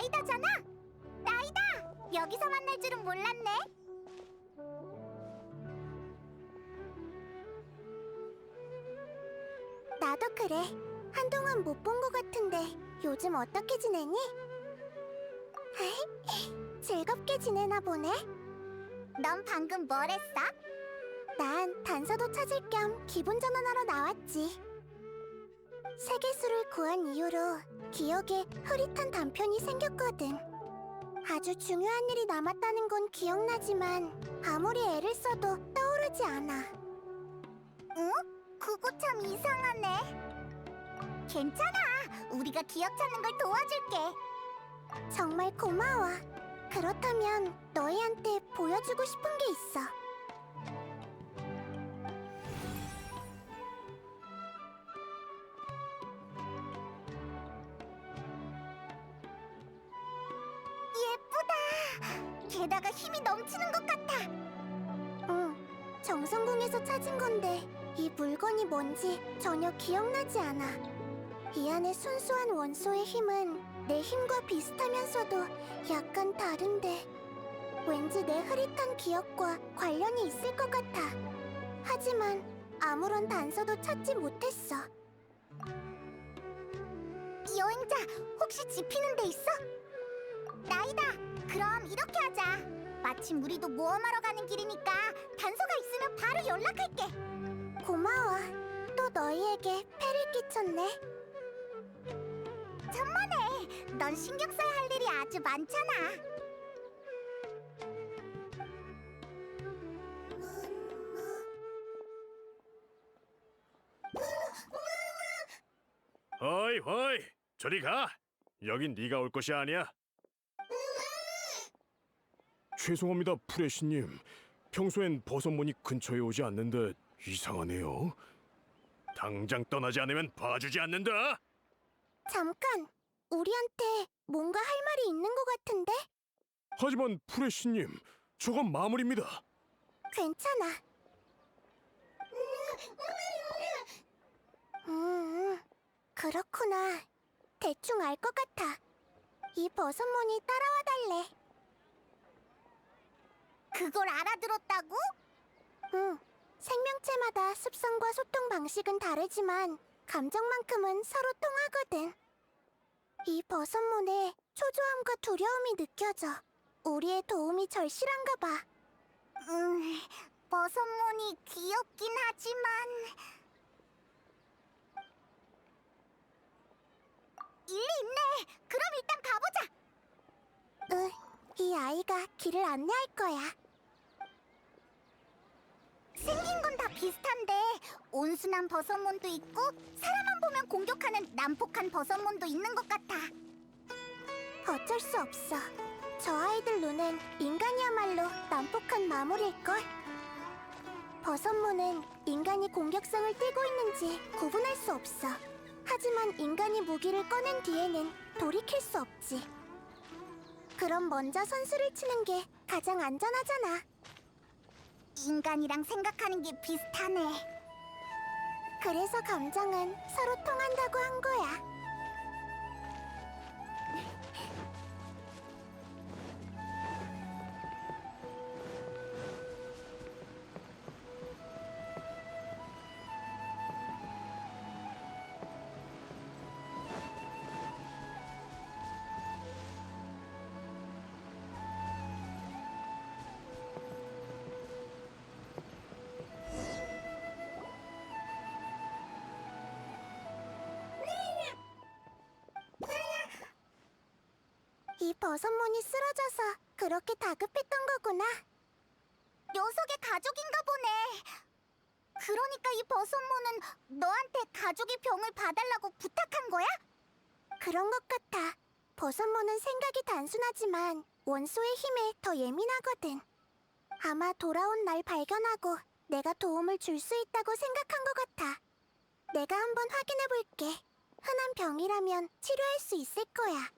나이다잖아! 나이다! 여기서 만날 줄은 몰랐네. 나도 그래. 한동안 못 본 것 같은데 요즘 어떻게 지내니? 즐겁게 지내나 보네. 넌 방금 뭘 했어? 난 단서도 찾을 겸 기분 전환하러 나왔지. 세계수를 구한 이후로 기억에 흐릿한 단편이 생겼거든. 아주 중요한 일이 남았다는 건 기억나지만 아무리 애를 써도 떠오르지 않아. 응? 그거 참 이상하네. 괜찮아. 우리가 기억 찾는 걸 도와줄게. 정말 고마워. 그렇다면 너희한테 보여주고 싶은 게 있어. 예쁘다. 게다가 힘이 넘치는 것 같아. 응, 정성궁에서 찾은 건데 이 물건이 뭔지 전혀 기억나지 않아. 이 안의 순수한 원소의 힘은 내 힘과 비슷하면서도 약간 다른데 왠지 내 흐릿한 기억과 관련이 있을 것 같아. 하지만 아무런 단서도 찾지 못했어. 여행자, 혹시 지피는 데 있어? 나이다! 그럼 이렇게 하자. 마침 우리도 모험하러 가는 길이니까 단서가 있으면 바로 연락할게. 고마워. 또 너희에게 폐를 끼쳤네. 천만에! 넌 신경 써야 할 일이 아주 많잖아. 어이 어이 저리 가. 여긴 네가 올 곳이 아니야. 죄송합니다 프레시님. 평소엔 버섯무늬 근처에 오지 않는데 이상하네요. 당장 떠나지 않으면 봐주지 않는다. 잠깐! 우리한테 뭔가 할 말이 있는 것 같은데? 하지만 프레시님, 저건 마무리입니다. 괜찮아. 그렇구나. 대충 알 것 같아. 이 버섯몬이 따라와 달래. 그걸 알아들었다고? 응. 생명체마다 습성과 소통 방식은 다르지만 감정만큼은 서로 통하거든. 이 버섯몬에 초조함과 두려움이 느껴져. 우리의 도움이 절실한가 봐. 버섯몬이 귀엽긴 하지만... 일리 있네! 그럼 일단 가보자! 이 아이가 길을 안내할 거야. 생긴 건 다 비슷한데 온순한 버섯몬도 있고 사람만 보면 공격하는 난폭한 버섯몬도 있는 것 같아. 어쩔 수 없어. 저 아이들 눈엔 인간이야말로 난폭한 마물일걸. 버섯몬은 인간이 공격성을 띠고 있는지 구분할 수 없어. 하지만 인간이 무기를 꺼낸 뒤에는 돌이킬 수 없지. 그럼 먼저 선수를 치는 게 가장 안전하잖아. 인간이랑 생각하는 게 비슷하네. 그래서 감정은 서로 통한다고 한 거야. 이 버섯몬이 쓰러져서 그렇게 다급했던 거구나. 녀석의 가족인가 보네. 그러니까 이 버섯몬은 너한테 가족의 병을 봐달라고 부탁한 거야? 그런 것 같아. 버섯몬은 생각이 단순하지만 원소의 힘에 더 예민하거든. 아마 돌아온 날 발견하고 내가 도움을 줄 수 있다고 생각한 것 같아. 내가 한번 확인해 볼게. 흔한 병이라면 치료할 수 있을 거야.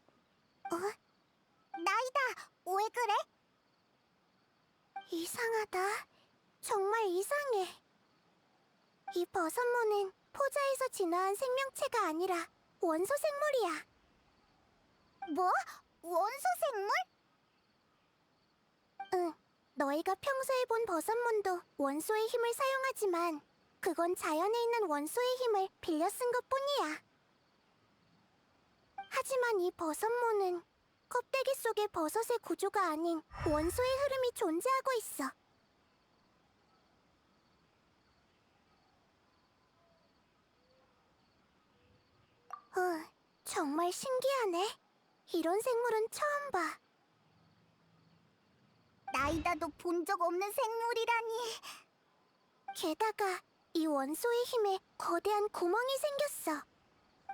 나이다, 왜 그래? 이상하다. 정말 이상해. 이 버섯몬은 포자에서 진화한 생명체가 아니라 원소 생물이야. 뭐? 원소 생물? 응, 너희가 평소에 본 버섯몬도 원소의 힘을 사용하지만 그건 자연에 있는 원소의 힘을 빌려 쓴 것뿐이야. 하지만 이 버섯몬은 껍데기 속에 버섯의 구조가 아닌 원소의 흐름이 존재하고 있어. 정말 신기하네. 이런 생물은 처음 봐. 나이다도 본 적 없는 생물이라니. 게다가 이 원소의 힘에 거대한 구멍이 생겼어.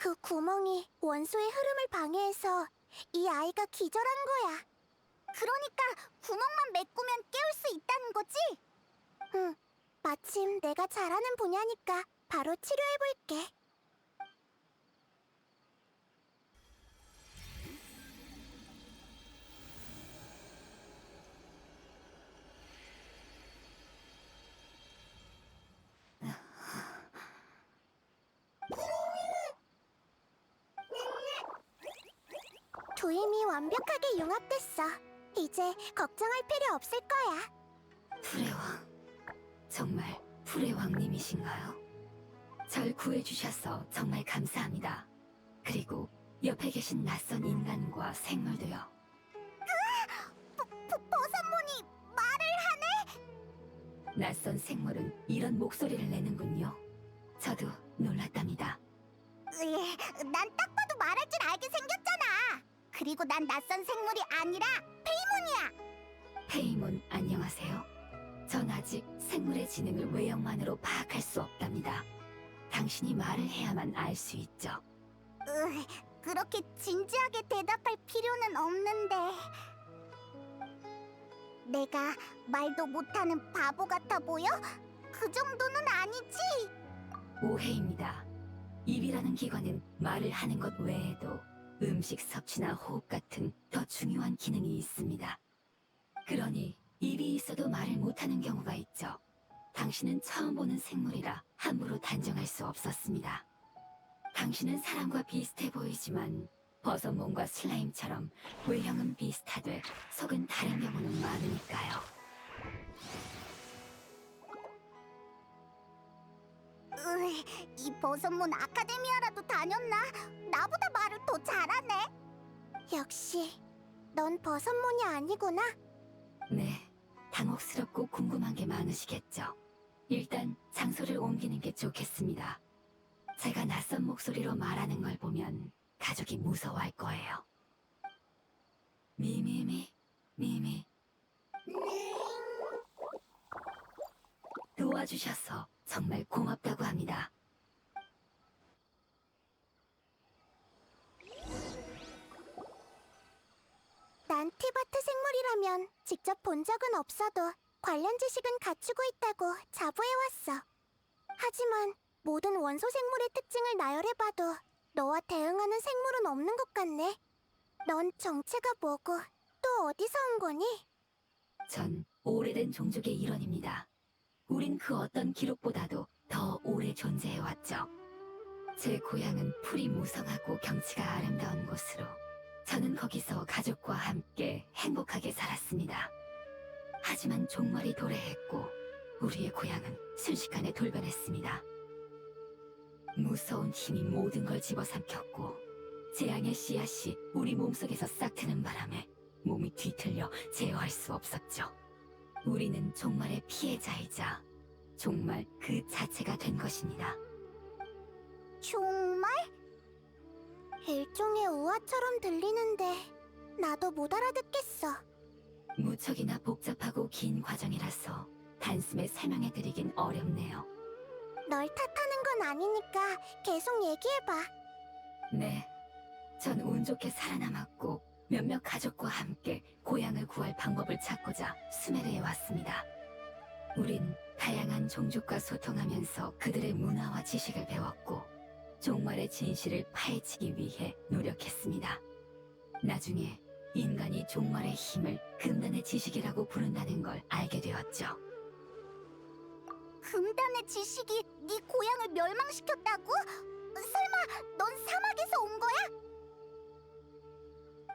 그 구멍이 원소의 흐름을 방해해서 이 아이가 기절한 거야. 그러니까 구멍만 메꾸면 깨울 수 있다는 거지? 응, 마침 내가 잘하는 분야니까 바로 치료해볼게. 도임이 완벽하게 융합됐어. 이제 걱정할 필요 없을 거야. 불의왕, 정말 불의왕님이신가요? 절 구해주셔서 정말 감사합니다. 그리고 옆에 계신 낯선 인간과 생물도요. 버섯몬이 말을 하네? 낯선 생물은 이런 목소리를 내는군요. 저도 놀랐답니다. 난 딱 봐도 말할 줄 알게 생겼잖아. 그리고 난 낯선 생물이 아니라 페이몬이야. 페이몬 안녕하세요. 전 아직 생물의 지능을 외형만으로 파악할 수 없답니다. 당신이 말을 해야만 알 수 있죠. 그렇게 진지하게 대답할 필요는 없는데. 내가 말도 못하는 바보 같아 보여? 그 정도는 아니지? 오해입니다. 입이라는 기관은 말을 하는 것 외에도 음식 섭취나 호흡 같은 더 중요한 기능이 있습니다. 그러니 입이 있어도 말을 못하는 경우가 있죠. 당신은 처음 보는 생물이라 함부로 단정할 수 없었습니다. 당신은 사람과 비슷해 보이지만 버섯몬과 슬라임처럼 외형은 비슷하되 속은 다른 경우는 많으니까요. 이 버섯몬 아카데미아라도 다녔나? 나보다 말을 더 잘하네. 역시 넌 버섯몬이 아니구나. 네, 당혹스럽고 궁금한 게 많으시겠죠. 일단 장소를 옮기는 게 좋겠습니다. 제가 낯선 목소리로 말하는 걸 보면 가족이 무서워할 거예요. 미미미, 미미. 도와주셔서 정말 고맙다고 합니다. 난 티바트 생물이라면 직접 본 적은 없어도 관련 지식은 갖추고 있다고 자부해왔어. 하지만 모든 원소 생물의 특징을 나열해봐도 너와 대응하는 생물은 없는 것 같네. 넌 정체가 뭐고 또 어디서 온 거니? 전 오래된 종족의 일원입니다. 우린 그 어떤 기록보다도 더 오래 존재해왔죠. 제 고향은 풀이 무성하고 경치가 아름다운 곳으로 저는 거기서 가족과 함께 행복하게 살았습니다. 하지만 종말이 도래했고 우리의 고향은 순식간에 돌변했습니다. 무서운 힘이 모든 걸 집어삼켰고 재앙의 씨앗이 우리 몸속에서 싹트는 바람에 몸이 뒤틀려 제어할 수 없었죠. 우리는 종말의 피해자이자 종말 그 자체가 된 것입니다. 정말? 일종의 우화처럼 들리는데 나도 못 알아듣겠어. 무척이나 복잡하고 긴 과정이라서 단숨에 설명해드리긴 어렵네요. 널 탓하는 건 아니니까 계속 얘기해봐. 네, 전 운 좋게 살아남았고 몇몇 가족과 함께 고향을 구할 방법을 찾고자 수메르에 왔습니다. 우린 다양한 종족과 소통하면서 그들의 문화와 지식을 배웠고 종말의 진실을 파헤치기 위해 노력했습니다. 나중에 인간이 종말의 힘을 금단의 지식이라고 부른다는 걸 알게 되었죠. 금단의 지식이 네 고향을 멸망시켰다고? 설마 넌 사막에서 온 거야?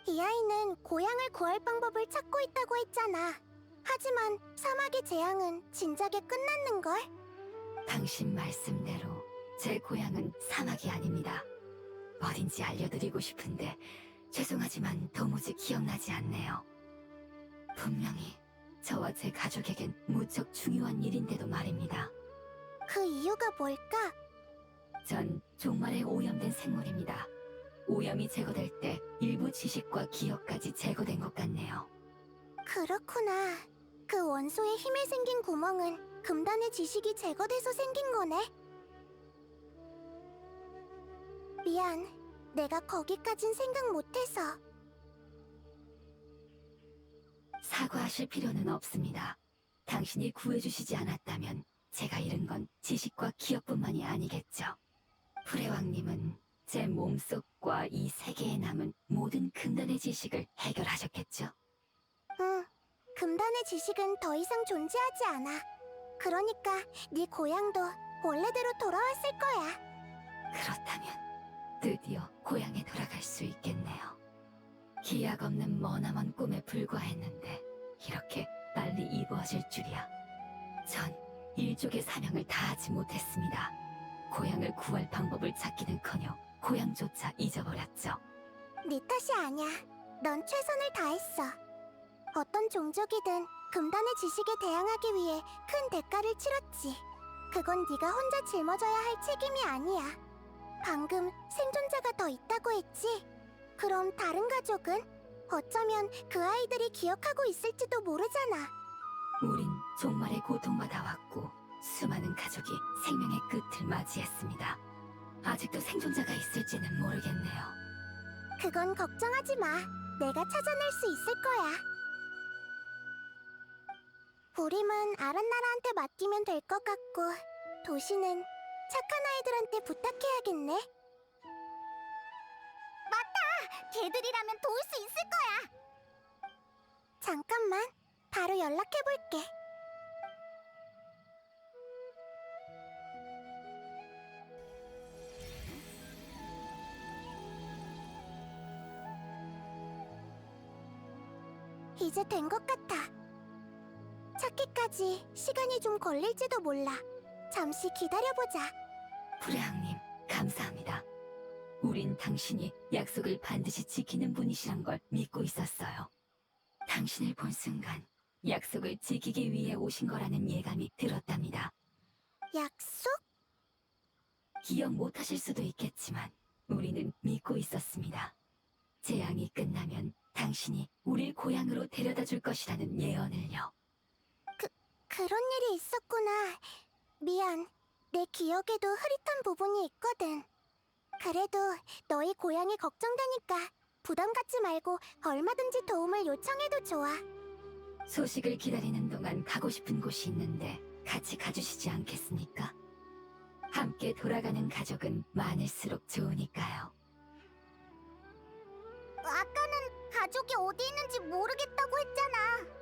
이 아이는 고향을 구할 방법을 찾고 있다고 했잖아. 하지만 사막의 재앙은 진작에 끝났는걸? 당신 말씀대로 제 고향은 사막이 아닙니다. 어딘지 알려드리고 싶은데 죄송하지만 도무지 기억나지 않네요. 분명히 저와 제 가족에겐 무척 중요한 일인데도 말입니다. 그 이유가 뭘까? 전 종말에 오염된 생물입니다. 오염이 제거될 때 일부 지식과 기억까지 제거된 것 같네요. 그렇구나. 그 원소의 힘에 생긴 구멍은 금단의 지식이 제거돼서 생긴 거네. 미안. 내가 거기까진 생각 못해서. 사과하실 필요는 없습니다. 당신이 구해주시지 않았다면 제가 잃은 건 지식과 기억뿐만이 아니겠죠. 불의왕님은 제 몸속과 이 세계에 남은 모든 금단의 지식을 해결하셨겠죠. 응. 금단의 지식은 더 이상 존재하지 않아. 그러니까 네 고향도 원래대로 돌아왔을 거야. 그렇다면 드디어 고향에 돌아갈 수 있겠네요. 기약 없는 머나먼 꿈에 불과했는데 이렇게 빨리 이루어질 줄이야. 전 일족의 사명을 다하지 못했습니다. 고향을 구할 방법을 찾기는커녕 고향조차 잊어버렸죠. 네 탓이 아니야. 넌 최선을 다했어. 어떤 종족이든 금단의 지식에 대항하기 위해 큰 대가를 치렀지. 그건 네가 혼자 짊어져야 할 책임이 아니야. 방금 생존자가 더 있다고 했지? 그럼 다른 가족은? 어쩌면 그 아이들이 기억하고 있을지도 모르잖아. 우린 종말의 고통받아 왔고 수많은 가족이 생명의 끝을 맞이했습니다. 아직도 생존자가 있을지는 모르겠네요. 그건 걱정하지 마. 내가 찾아낼 수 있을 거야. 우림은 아란나라한테 맡기면 될 것 같고 도시는 착한 아이들한테 부탁해야겠네. 맞다! 걔들이라면 도울 수 있을 거야. 잠깐만. 바로 연락해볼게. 이제 된 것 같아. 찾기까지 시간이 좀 걸릴지도 몰라. 잠시 기다려보자. 불의왕님, 감사합니다. 우린 당신이 약속을 반드시 지키는 분이시란 걸 믿고 있었어요. 당신을 본 순간 약속을 지키기 위해 오신 거라는 예감이 들었답니다. 약속? 기억 못하실 수도 있겠지만 우리는 믿고 있었습니다. 재앙이 끝나면 당신이 우릴 고향으로 데려다 줄 것이라는 예언을요. 그런 일이 있었구나. 미안. 내 기억에도 흐릿한 부분이 있거든. 그래도 너희 고향이 걱정되니까 부담 갖지 말고 얼마든지 도움을 요청해도 좋아. 소식을 기다리는 동안 가고 싶은 곳이 있는데 같이 가주시지 않겠습니까? 함께 돌아가는 가족은 많을수록 좋으니까요. 아까는 가족이 어디 있는지 모르겠다고 했잖아.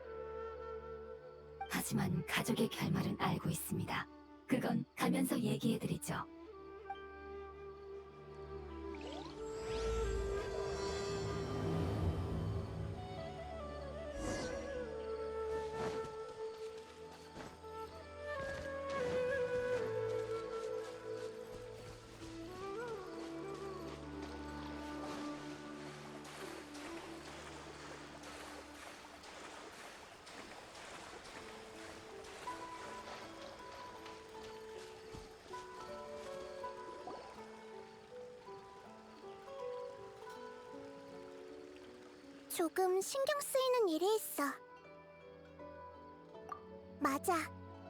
하지만 가족의 결말은 알고 있습니다. 그건 가면서 얘기해드리죠. 조금 신경 쓰이는 일이 있어. 맞아.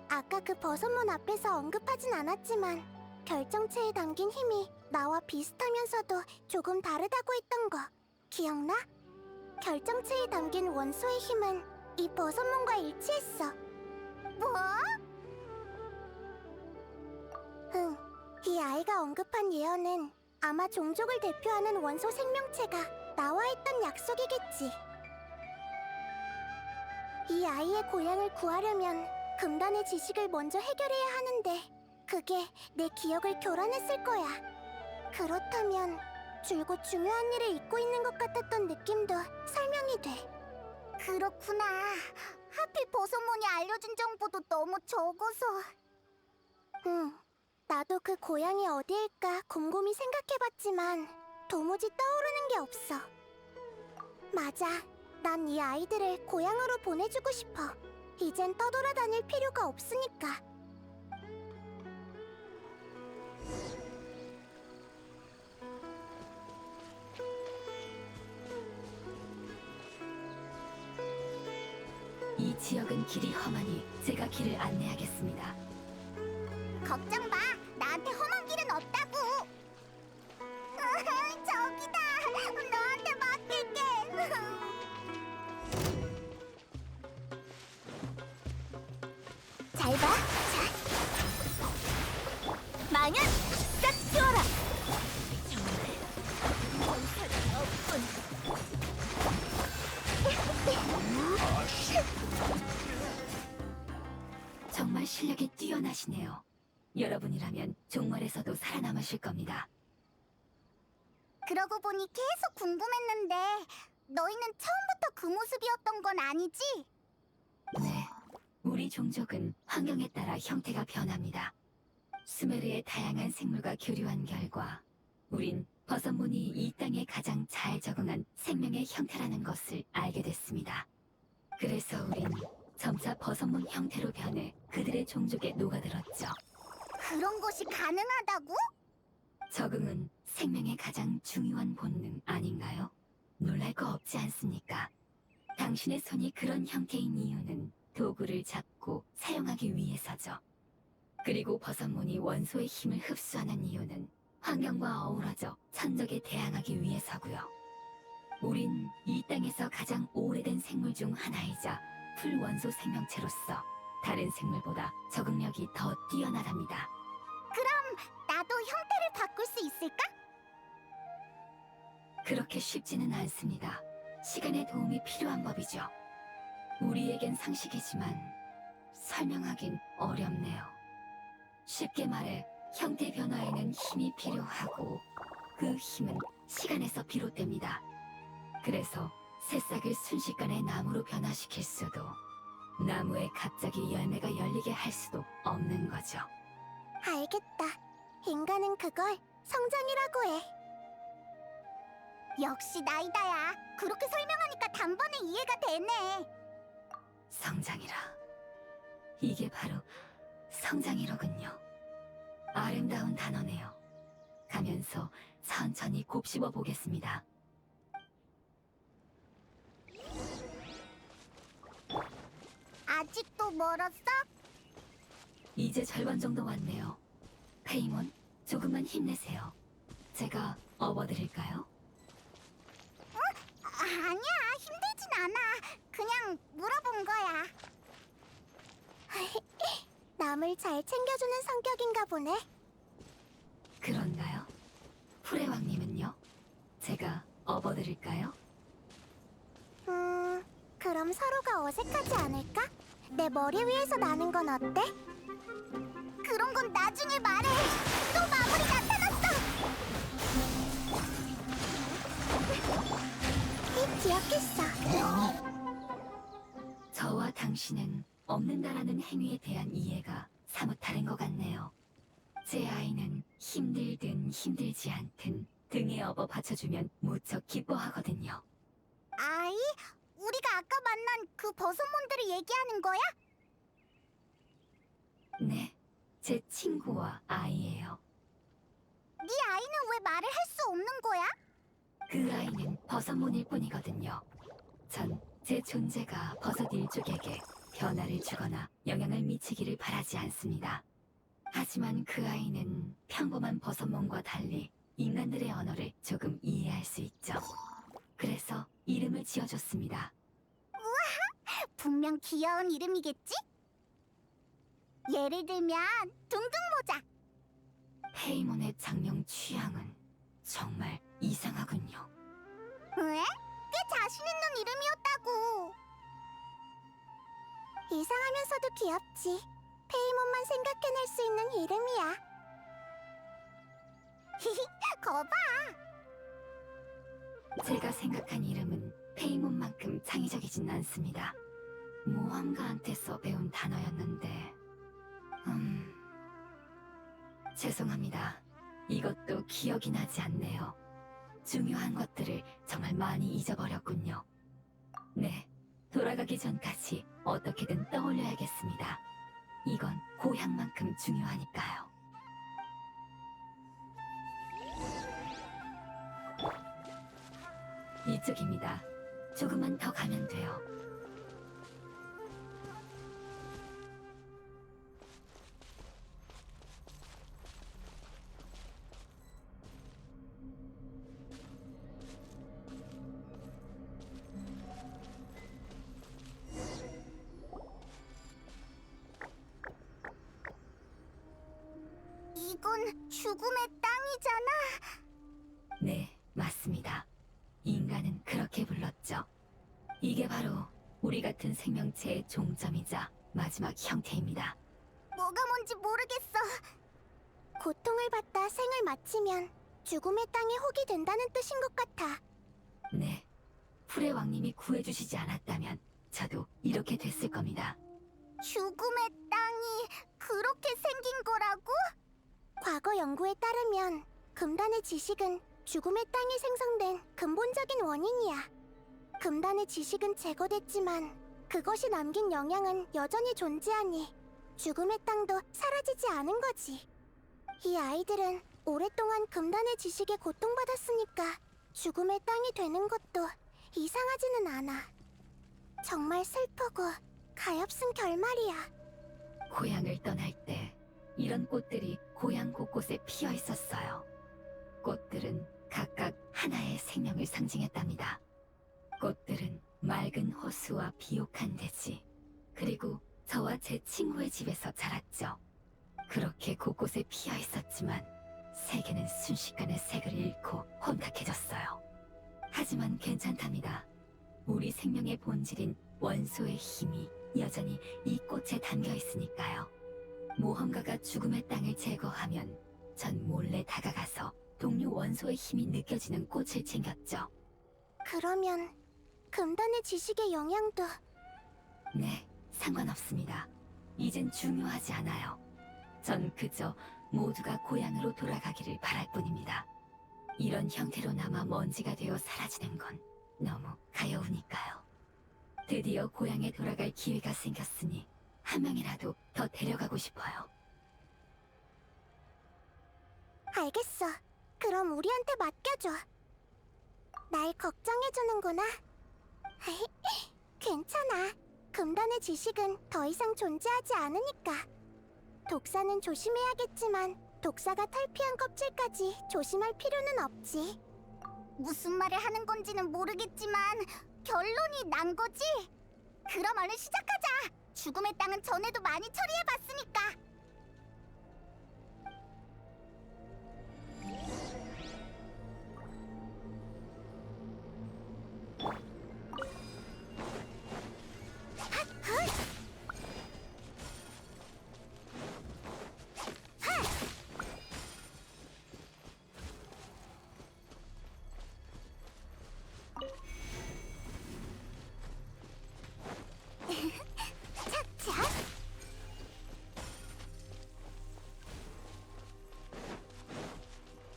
아까 그 버섯문 앞에서 언급하진 않았지만 결정체에 담긴 힘이 나와 비슷하면서도 조금 다르다고 했던 거 기억나? 결정체에 담긴 원소의 힘은 이 버섯문과 일치했어. 뭐? 응. 이 아이가 언급한 예언은 아마 종족을 대표하는 원소 생명체가 나와 했던 약속이겠지. 이 아이의 고향을 구하려면 금단의 지식을 먼저 해결해야 하는데 그게 내 기억을 교란했을 거야. 그렇다면 줄곧 중요한 일을 잊고 있는 것 같았던 느낌도 설명이 돼. 그렇구나. 하필 버섯몬이 알려준 정보도 너무 적어서. 응, 나도 그 고향이 어디일까 곰곰이 생각해봤지만 도무지 떠오르는 게 없어. 맞아, 난 이 아이들을 고향으로 보내주고 싶어. 이젠 떠돌아다닐 필요가 없으니까. 이 지역은 길이 험하니 제가 길을 안내하겠습니다. 걱정 마, 나한테 험한 길은 없다고. 저기다, 너한테 맡길게. 잘 봐. 자, 망연 싹 튀어라. 정말 실력이 뛰어나시네요. 여러분이라면 종말에서도 살아남으실 겁니다. 그러고 보니 계속 궁금했는데 너희는 처음부터 그 모습이었던 건 아니지? 네, 우리 종족은 환경에 따라 형태가 변합니다. 수메르의 다양한 생물과 교류한 결과 우린 버섯몬이 이 땅에 가장 잘 적응한 생명의 형태라는 것을 알게 됐습니다. 그래서 우린 점차 버섯몬 형태로 변해 그들의 종족에 녹아들었죠. 그런 것이 가능하다고? 적응은 생명의 가장 중요한 본능 아닌가요? 놀랄 거 없지 않습니까? 당신의 손이 그런 형태인 이유는 도구를 잡고 사용하기 위해서죠. 그리고 버섯몬이 원소의 힘을 흡수하는 이유는 환경과 어우러져 천적에 대항하기 위해서고요. 우린 이 땅에서 가장 오래된 생물 중 하나이자 풀원소 생명체로서 다른 생물보다 적응력이 더 뛰어나답니다. 나도 형태를 바꿀 수 있을까? 그렇게 쉽지는 않습니다. 시간의 도움이 필요한 법이죠. 우리에겐 상식이지만 설명하긴 어렵네요. 쉽게 말해 형태 변화에는 힘이 필요하고 그 힘은 시간에서 비롯됩니다. 그래서 새싹을 순식간에 나무로 변화시킬 수도 나무에 갑자기 열매가 열리게 할 수도 없는 거죠. 알겠다. 인간은 그걸 성장이라고 해. 역시 나이다야. 그렇게 설명하니까 단번에 이해가 되네. 성장이라. 이게 바로 성장이로군요. 아름다운 단어네요. 가면서 천천히 곱씹어 보겠습니다. 아직도 멀었어? 이제 절반 정도 왔네요. 페이몬, 조금만 힘내세요. 제가 업어드릴까요? 아니야, 힘들진 않아. 그냥 물어본 거야. 남을 잘 챙겨주는 성격인가 보네. 그런가요? 후레왕님은요? 제가 업어드릴까요? 그럼 서로가 어색하지 않을까? 내 머리 위에서 나는 건 어때? 그런 건 나중에 말해. 또 마무리 나타났어. 기억했어. 저와 당신은 없는다라는 행위에 대한 이해가 사뭇 다른 것 같네요. 제 아이는 힘들든 힘들지 않든 등에 업어 받쳐주면 무척 기뻐하거든요. 아이? 우리가 아까 만난 그 버섯몬들을 얘기하는 거야? 네, 제 친구와 아이예요. 네 아이는 왜 말을 할 수 없는 거야? 그 아이는 버섯몬일 뿐이거든요. 전 제 존재가 버섯 일족에게 변화를 주거나 영향을 미치기를 바라지 않습니다. 하지만 그 아이는 평범한 버섯몬과 달리 인간들의 언어를 조금 이해할 수 있죠. 그래서 이름을 지어줬습니다. 분명 귀여운 이름이겠지? 예를 들면 둥둥모자. 페이몬의 장명 취향은 정말 이상하군요. 왜? 꽤 자신 있는 이름이었다고. 이상하면서도 귀엽지. 페이몬만 생각해낼 수 있는 이름이야. 거봐. 제가 생각한 이름은 페이몬만큼 창의적이진 않습니다. 모험가한테서 배운 단어였는데, 죄송합니다. 이것도 기억이 나지 않네요. 중요한 것들을 정말 많이 잊어버렸군요. 네, 돌아가기 전까지 어떻게든 떠올려야겠습니다. 이건 고향만큼 중요하니까요. 이쪽입니다. 조금만 더 가면 돼요. 이건 죽음의 땅이잖아. 네, 맞습니다. 인간은 그렇게 불렀죠. 이게 바로 우리 같은 생명체의 종점이자 마지막 형태입니다. 뭐가 뭔지 모르겠어. 고통을 받다 생을 마치면 죽음의 땅이 혹이 된다는 뜻인 것 같아. 네, 풀의 왕님이 구해주시지 않았다면 저도 이렇게 됐을 겁니다. 죽음의 땅이 그렇게 생긴 거라고? 과거 연구에 따르면 금단의 지식은 죽음의 땅이 생성된 근본적인 원인이야. 금단의 지식은 제거됐지만 그것이 남긴 영향은 여전히 존재하니 죽음의 땅도 사라지지 않은 거지. 이 아이들은 오랫동안 금단의 지식에 고통받았으니까 죽음의 땅이 되는 것도 이상하지는 않아. 정말 슬프고 가엾은 결말이야. 고향을 떠날 때 이런 꽃들이 고향 곳곳에 피어 있었어요. 꽃들은 각각 하나의 생명을 상징했답니다. 꽃들은 맑은 호수와 비옥한 대지, 그리고 저와 제 친구의 집에서 자랐죠. 그렇게 곳곳에 피어 있었지만 세계는 순식간에 색을 잃고 혼탁해졌어요. 하지만 괜찮답니다. 우리 생명의 본질인 원소의 힘이 여전히 이 꽃에 담겨 있으니까요. 모험가가 죽음의 땅을 제거하면 전 몰래 다가가서 동료 원소의 힘이 느껴지는 꽃을 챙겼죠. 그러면 금단의 지식의 영향도... 네, 상관없습니다. 이젠 중요하지 않아요. 전 그저 모두가 고향으로 돌아가기를 바랄 뿐입니다. 이런 형태로 남아 먼지가 되어 사라지는 건 너무 가여우니까요. 드디어 고향에 돌아갈 기회가 생겼으니 한 명이라도 더 데려가고 싶어요. 알겠어. 그럼 우리한테 맡겨줘. 날 걱정해주는구나. 괜찮아. 금단의 지식은 더 이상 존재하지 않으니까. 독사는 조심해야겠지만 독사가 탈피한 껍질까지 조심할 필요는 없지. 무슨 말을 하는 건지는 모르겠지만 결론이 난 거지? 그럼 얼른 시작하자. 죽음의 땅은 전에도 많이 처리해봤으니까. 착착.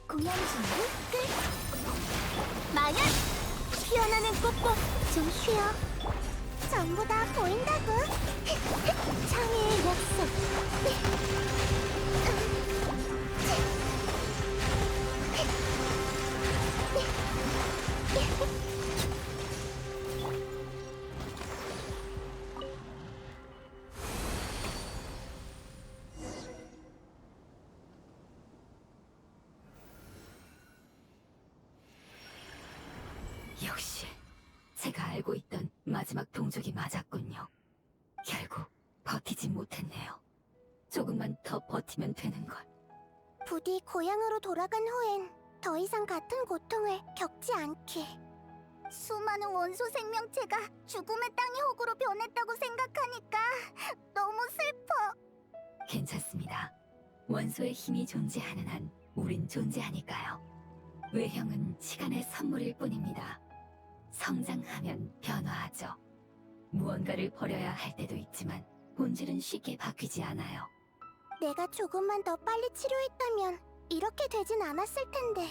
공연 준비 끝. 마연! 피어나는 꽃꽃 좀 쉬어. 전부 다 보인다고. 창의의 약속. 역시 제가 알고 있던 마지막 동족이 맞았군요. 결국 버티지 못했네요. 조금만 더 버티면 되는 걸. 부디 고향으로 돌아간 후엔 더 이상 같은 고통을 겪지 않게. 수많은 원소 생명체가 죽음의 땅의 혹으로 변했다고 생각하니까 너무 슬퍼. 괜찮습니다. 원소의 힘이 존재하는 한 우린 존재하니까요. 외형은 시간의 선물일 뿐입니다. 성장하면 변화하죠. 무언가를 버려야 할 때도 있지만 본질은 쉽게 바뀌지 않아요. 내가 조금만 더 빨리 치료했다면 이렇게 되진 않았을 텐데.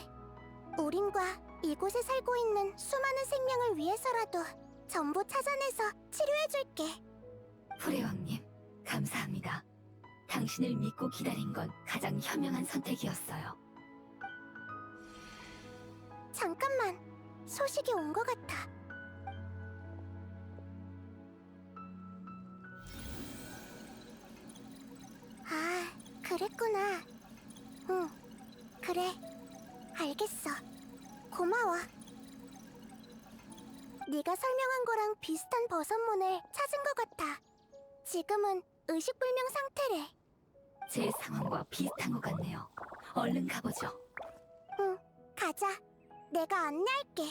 우린과 이곳에 살고 있는 수많은 생명을 위해서라도 전부 찾아내서 치료해줄게. 프레왕님, 감사합니다. 당신을 믿고 기다린 건 가장 현명한 선택이었어요. 잠깐만, 소식이 온 것 같아. 아, 그랬구나. 응, 그래. 알겠어. 고마워. 네가 설명한 거랑 비슷한 버섯몬을 찾은 것 같아. 지금은 의식불명 상태래. 제 상황과 비슷한 것 같네요. 얼른 가보죠. 응, 가자. 내가 안내할게.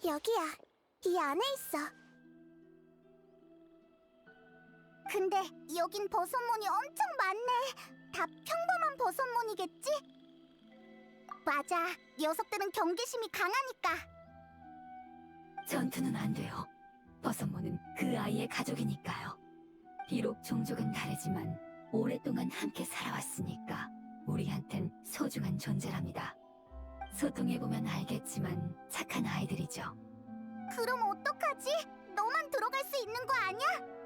여기야. 이 안에 있어. 근데 여긴 버섯몬이 엄청 많네. 다 평범한 버섯몬이겠지? 맞아. 녀석들은 경계심이 강하니까. 전투는 안 돼요. 버섯모는 그 아이의 가족이니까요. 비록 종족은 다르지만 오랫동안 함께 살아왔으니까 우리한텐 소중한 존재랍니다. 소통해보면 알겠지만 착한 아이들이죠. 그럼 어떡하지? 너만 들어갈 수 있는 거 아니야?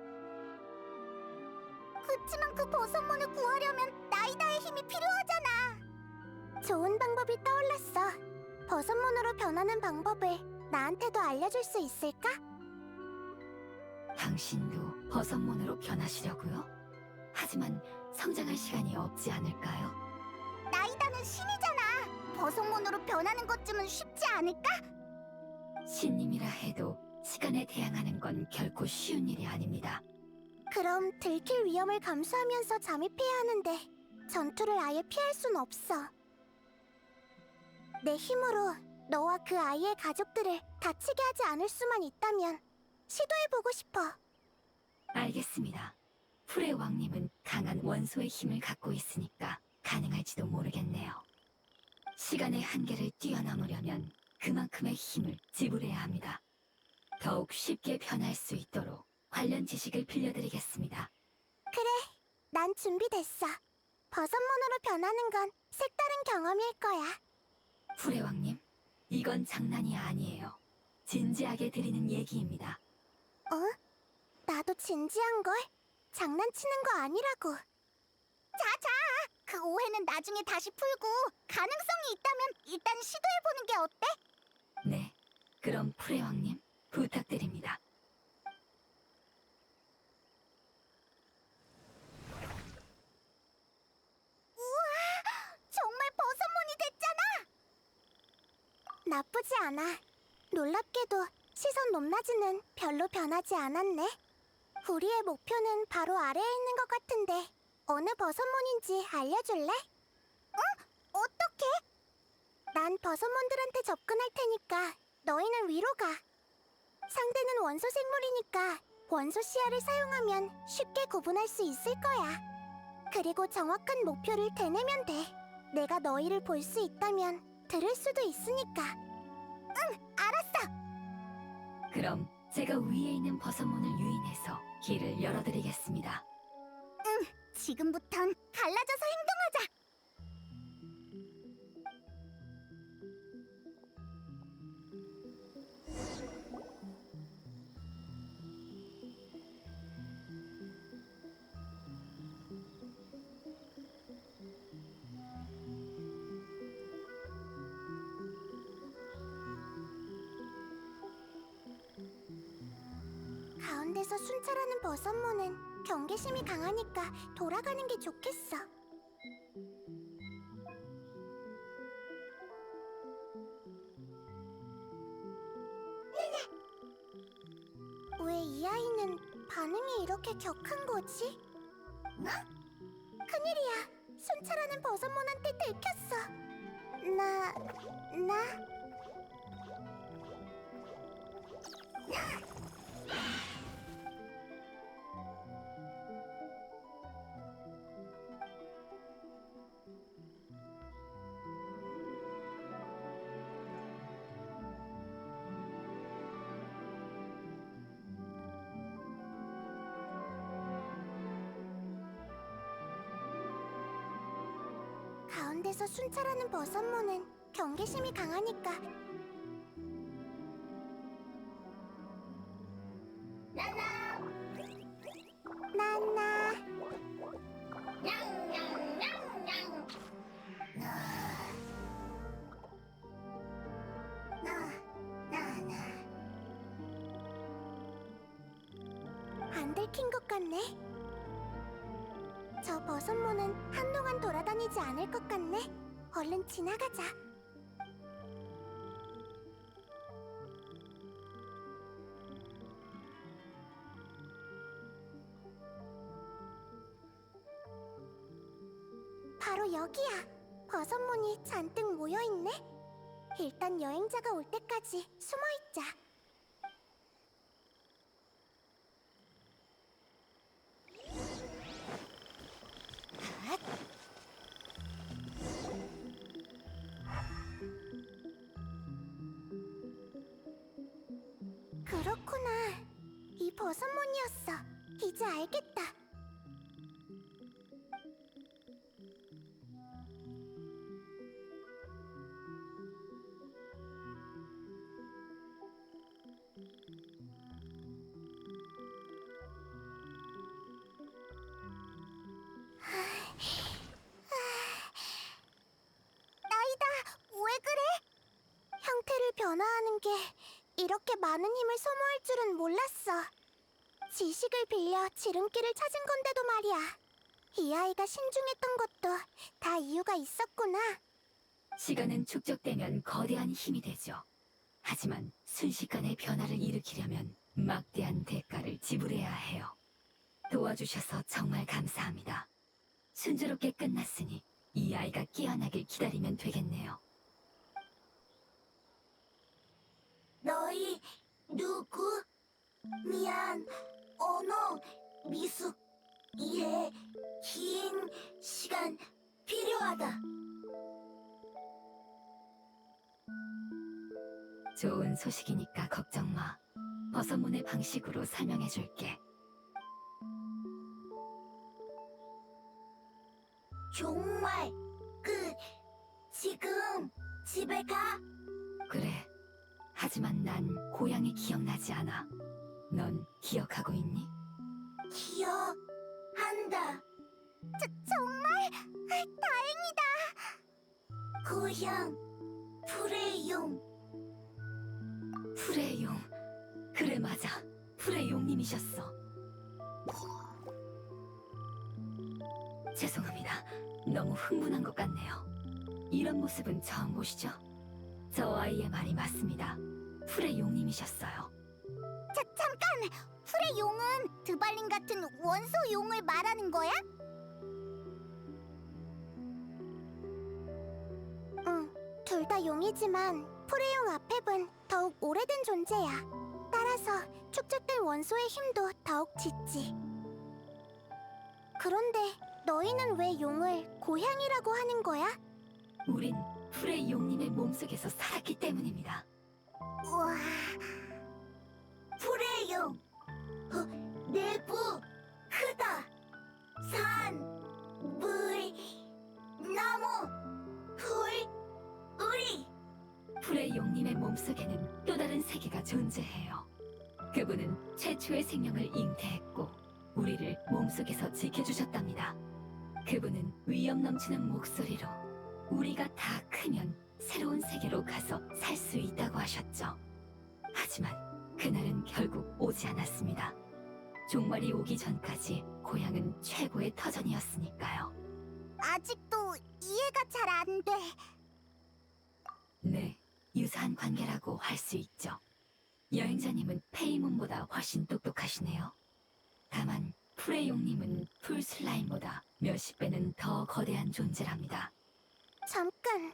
그치만 그 버섯몬을 구하려면 나이다의 힘이 필요하잖아. 좋은 방법이 떠올랐어. 버섯몬으로 변하는 방법을 나한테도 알려줄 수 있을까? 당신도 버섯몬으로 변하시려고요? 하지만 성장할 시간이 없지 않을까요? 나이다는 신이잖아. 버섯몬으로 변하는 것쯤은 쉽지 않을까? 신님이라 해도 시간에 대항하는 건 결코 쉬운 일이 아닙니다. 그럼 들킬 위험을 감수하면서 잠입해야 하는데 전투를 아예 피할 순 없어. 내 힘으로 너와 그 아이의 가족들을 다치게 하지 않을 수만 있다면 시도해보고 싶어. 알겠습니다. 풀의 왕님은 강한 원소의 힘을 갖고 있으니까 가능할지도 모르겠네요. 시간의 한계를 뛰어넘으려면 그만큼의 힘을 지불해야 합니다. 더욱 쉽게 변할 수 있도록 관련 지식을 빌려드리겠습니다. 그래, 난 준비됐어. 버섯몬으로 변하는 건 색다른 경험일 거야. 풀의 왕님, 이건 장난이 아니에요. 진지하게 드리는 얘기입니다. 어? 나도 진지한걸? 장난치는 거 아니라고. 자자! 그 오해는 나중에 다시 풀고 가능성이 있다면 일단 시도해보는 게 어때? 네, 그럼 풀의 왕님 부탁드립니다. 우와! 정말 버섯몬이 됐잖아! 나쁘지 않아. 놀랍게도 시선 높낮이는 별로 변하지 않았네. 우리의 목표는 바로 아래에 있는 것 같은데 어느 버섯몬인지 알려줄래? 응? 어떻게? 난 버섯몬들한테 접근할 테니까 너희는 위로 가. 상대는 원소 생물이니까 원소 시야를 사용하면 쉽게 구분할 수 있을 거야. 그리고 정확한 목표를 대내면 돼. 내가 너희를 볼 수 있다면 들을 수도 있으니까. 응, 알았어. 그럼 제가 위에 있는 버섯문을 유인해서 길을 열어드리겠습니다. 지금부턴 갈라져서 행동하자. 가운데서 순찰하는 버섯몬은 경계심이 강하니까 돌아가는 게 좋겠어. 왜 이 아이는 반응이 이렇게 격한 거지? 큰일이야. 순찰하는 버섯몬한테 들켰어. 나 가운데서 순찰하는 버섯몬은 경계심이 강하니까 나나 안 들킨 것 같네. 저 버섯몬은 한동안 돌아다니지 않을 것 같네. 얼른 지나가자. 바로 여기야. 버섯몬이 잔뜩 모여있네. 일단 여행자가 올 때까지 숨어있자. 그렇구나. 이 버섯몬이었어. 이제 알겠다. 나이다, 왜 그래? 형태를 변화하는 게 이렇게 많은 힘을 소모할 줄은 몰랐어. 지식을 빌려 지름길을 찾은 건데도 말이야. 이 아이가 신중했던 것도 다 이유가 있었구나. 시간은 축적되면 거대한 힘이 되죠. 하지만 순식간에 변화를 일으키려면 막대한 대가를 지불해야 해요. 도와주셔서 정말 감사합니다. 순조롭게 끝났으니 이 아이가 깨어나길 기다리면 되겠네요. 너희 누구? 미안, 언어, 미숙, 이해, 긴 시간 필요하다. 좋은 소식이니까 걱정 마. 버섯문의 방식으로 설명해줄게. 정말 지금 집에 가? 그래. 하지만 난 고향이 기억나지 않아. 넌 기억하고 있니? 기억한다. 정말 다행이다. 고향 프레용. 프레용. 그래 맞아. 프레용님이셨어. 죄송합니다. 너무 흥분한 것 같네요. 이런 모습은 처음 보시죠? 저 아이의 말이 맞습니다. 프레용님이셨어요. 잠깐! 프레용은 드발린 같은 원소 용을 말하는 거야? 응, 둘 다 용이지만 프레용 아펩은 더욱 오래된 존재야. 따라서 축적된 원소의 힘도 더욱 짙지. 그런데 너희는 왜 용을 고향이라고 하는 거야? 우린 프레용님의 몸속에서 살았기 때문입니다. 우와... 프레용! 내부 크다! 산, 물, 나무, 풀, 우리! 프레용님의 몸속에는 또 다른 세계가 존재해요. 그분은 최초의 생명을 잉태했고 우리를 몸속에서 지켜주셨답니다. 그분은 위험 넘치는 목소리로 우리가 다 크면 새로운 세계로 가서 살 수 있다고 하셨죠. 하지만 그날은 결국 오지 않았습니다. 종말이 오기 전까지 고향은 최고의 터전이었으니까요. 아직도 이해가 잘 안 돼. 네, 유사한 관계라고 할 수 있죠. 여행자님은 페이몬보다 훨씬 똑똑하시네요. 다만 프레용님은 풀 슬라임보다 몇십 배는 더 거대한 존재랍니다. 잠깐.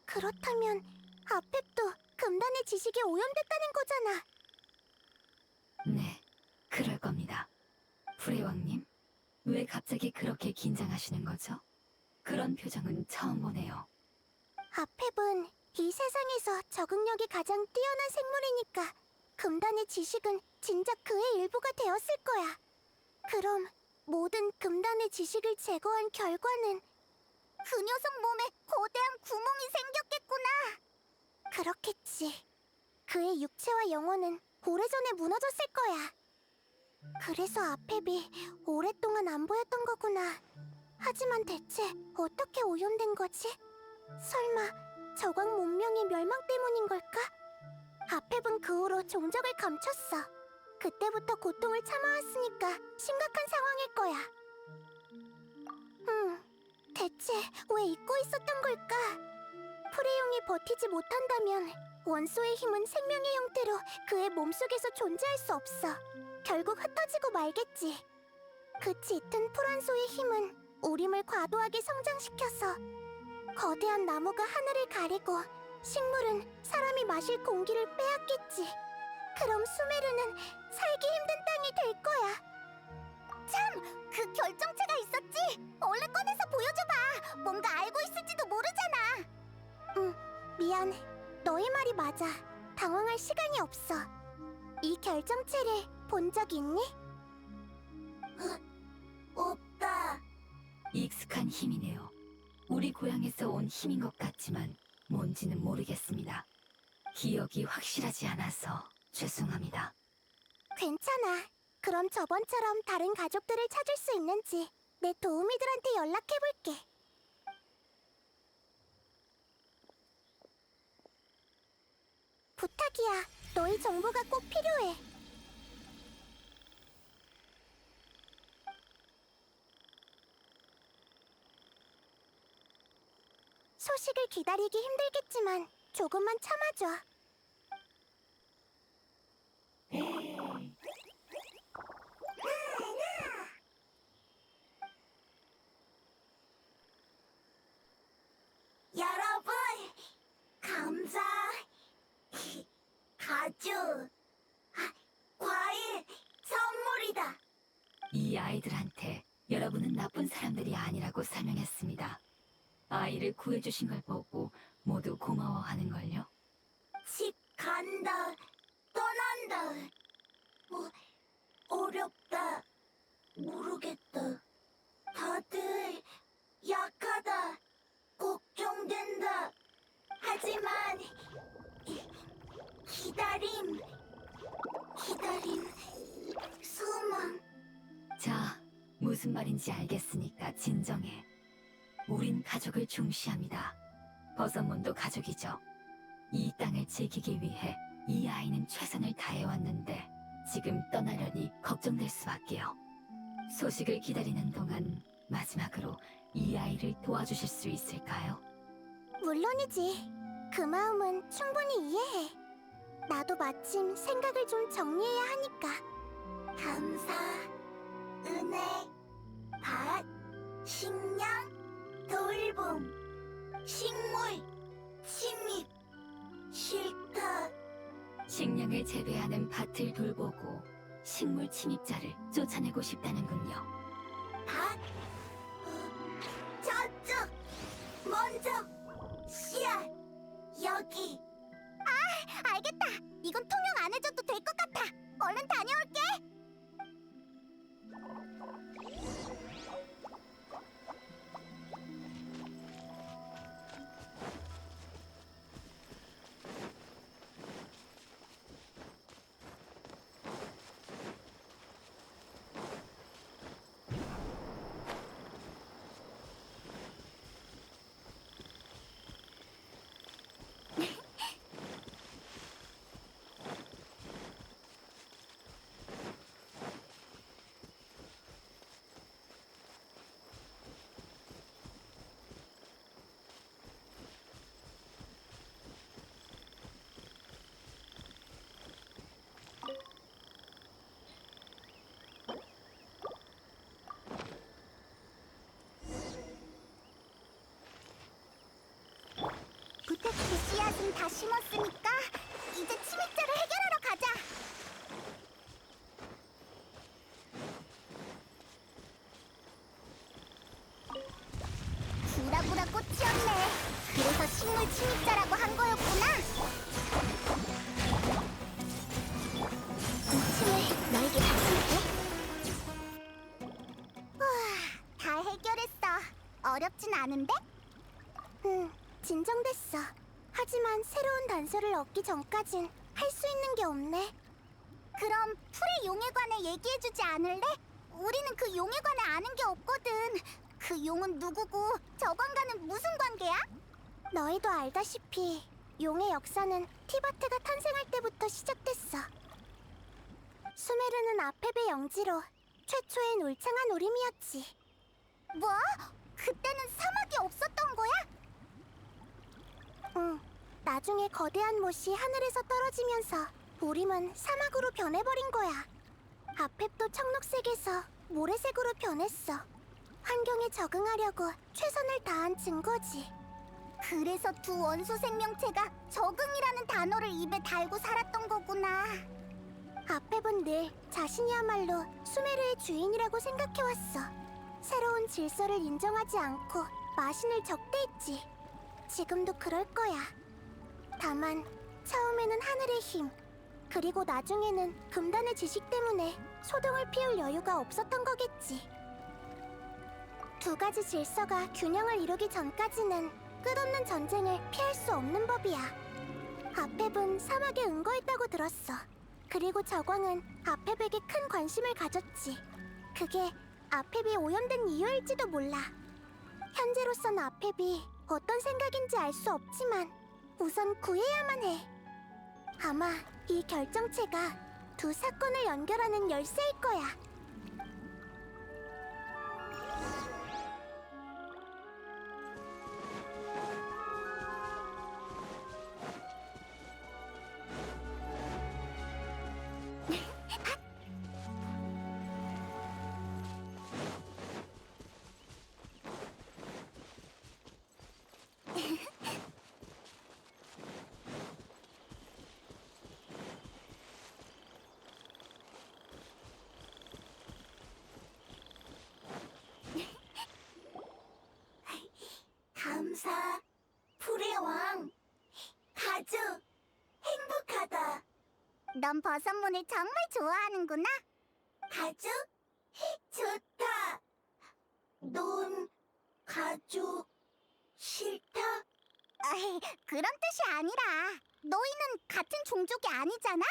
그렇다면 아펩도 금단의 지식에 오염됐다는 거잖아. 네, 그럴 겁니다. 프레왕님, 왜 갑자기 그렇게 긴장하시는 거죠? 그런 표정은 처음 보네요. 아펩은 이 세상에서 적응력이 가장 뛰어난 생물이니까 금단의 지식은 진작 그의 일부가 되었을 거야. 그럼 모든 금단의 지식을 제거한 결과는 그 녀석 몸에 거대한 구멍이 생겼겠구나. 그렇겠지. 그의 육체와 영혼은 오래전에 무너졌을 거야. 그래서 아펩이 오랫동안 안 보였던 거구나. 하지만 대체 어떻게 오염된 거지? 설마 저광 문명의 멸망 때문인 걸까? 아펩은 그 후로 종적을 감췄어. 그때부터 고통을 참아왔으니까 심각한 상황일 거야. 대체 왜 잊고 있었던 걸까? 프레용이 버티지 못한다면 원소의 힘은 생명의 형태로 그의 몸속에서 존재할 수 없어. 결국 흩어지고 말겠지. 그 짙은 풀원소의 힘은 우림을 과도하게 성장시켜서 거대한 나무가 하늘을 가리고 식물은 사람이 마실 공기를 빼앗겠지. 그럼 수메르는 살기 힘든 땅이 될 거야. 참! 그 결정체가 있었지? 얼른 꺼내서 보여줘봐! 뭔가 알고 있을지도 모르잖아! 미안. 너의 말이 맞아. 당황할 시간이 없어. 이 결정체를 본 적 있니? 없다. 익숙한 힘이네요. 우리 고향에서 온 힘인 것 같지만 뭔지는 모르겠습니다. 기억이 확실하지 않아서 죄송합니다. 괜찮아. 그럼 저번처럼 다른 가족들을 찾을 수 있는지 내 도우미들한테 연락해볼게. 부탁이야. 너희 정보가 꼭 필요해. 소식을 기다리기 힘들겠지만 조금만 참아줘. 여러분, 감자, 가죽, 과일, 선물이다. 이 아이들한테 여러분은 나쁜 사람들이 아니라고 설명했습니다. 아이를 구해주신 걸 보고 모두 고마워하는걸요. 집 간다, 떠난다. 어렵다, 모르겠다. 다들 약하다, 걱정된다. 하지만 기다림, 소망. 자, 무슨 말인지 알겠으니까 진정해. 우린 가족을 중시합니다. 버섯몬도 가족이죠. 이 땅을 지키기 위해 이 아이는 최선을 다해왔는데 지금 떠나려니 걱정될 수밖에요. 소식을 기다리는 동안 마지막으로 이 아이를 도와주실 수 있을까요? 물론이지. 그 마음은 충분히 이해해. 나도 마침 생각을 좀 정리해야 하니까. 감사, 은혜, 밭, 식량, 돌봄, 식물, 침입, 싫다. 식량을 재배하는 밭을 돌보고 식물 침입자를 쫓아내고 싶다는군요. 밭, 저쪽, 먼저, 씨앗, 여기. 아, 알겠다. 이건 통영 안 해줘도 될 것 같아. 얼른 다녀올게. 그 씨앗은 다 심었으니까 이제 침입자를 해결하러 가자. 구라구라 꽃이었네. 그래서 식물 침입자라고 한 거였구나. 이 침을 너에게 바칠게. 다 해결했어. 어렵진 않은데? 진정됐어. 하지만 새로운 단서를 얻기 전까진 할 수 있는 게 없네. 그럼 풀의 용에 관해 얘기해주지 않을래? 우리는 그 용에 관해 아는 게 없거든. 그 용은 누구고 저관과는 무슨 관계야? 너희도 알다시피 용의 역사는 티바트가 탄생할 때부터 시작됐어. 수메르는 아페베 영지로 최초의 울창한 우림이었지. 뭐? 그때는 사막이 없었던 거야? 응. 나중에 거대한 못이 하늘에서 떨어지면서 우림은 사막으로 변해버린 거야. 아펩도 청록색에서 모래색으로 변했어. 환경에 적응하려고 최선을 다한 증거지. 그래서 두 원소 생명체가 적응이라는 단어를 입에 달고 살았던 거구나. 아펩은 늘 자신이야말로 수메르의 주인이라고 생각해왔어. 새로운 질서를 인정하지 않고 마신을 적대했지. 지금도 그럴 거야. 다만 처음에는 하늘의 힘, 그리고 나중에는 금단의 지식 때문에 소동을 피울 여유가 없었던 거겠지. 두 가지 질서가 균형을 이루기 전까지는 끝없는 전쟁을 피할 수 없는 법이야. 아펩은 사막에 응거했다고 들었어. 그리고 저광은 아펩에게 큰 관심을 가졌지. 그게 아펩이 오염된 이유일지도 몰라. 현재로선 아펩이 어떤 생각인지 알 수 없지만 우선 구해야만 해. 아마 이 결정체가 두 사건을 연결하는 열쇠일 거야. 감사, 풀의 왕. 아주 행복하다. 넌 버섯문을 정말 좋아하는구나. 가죽? 좋다. 넌 가죽 싫다? 그런 뜻이 아니라 너희는 같은 종족이 아니잖아?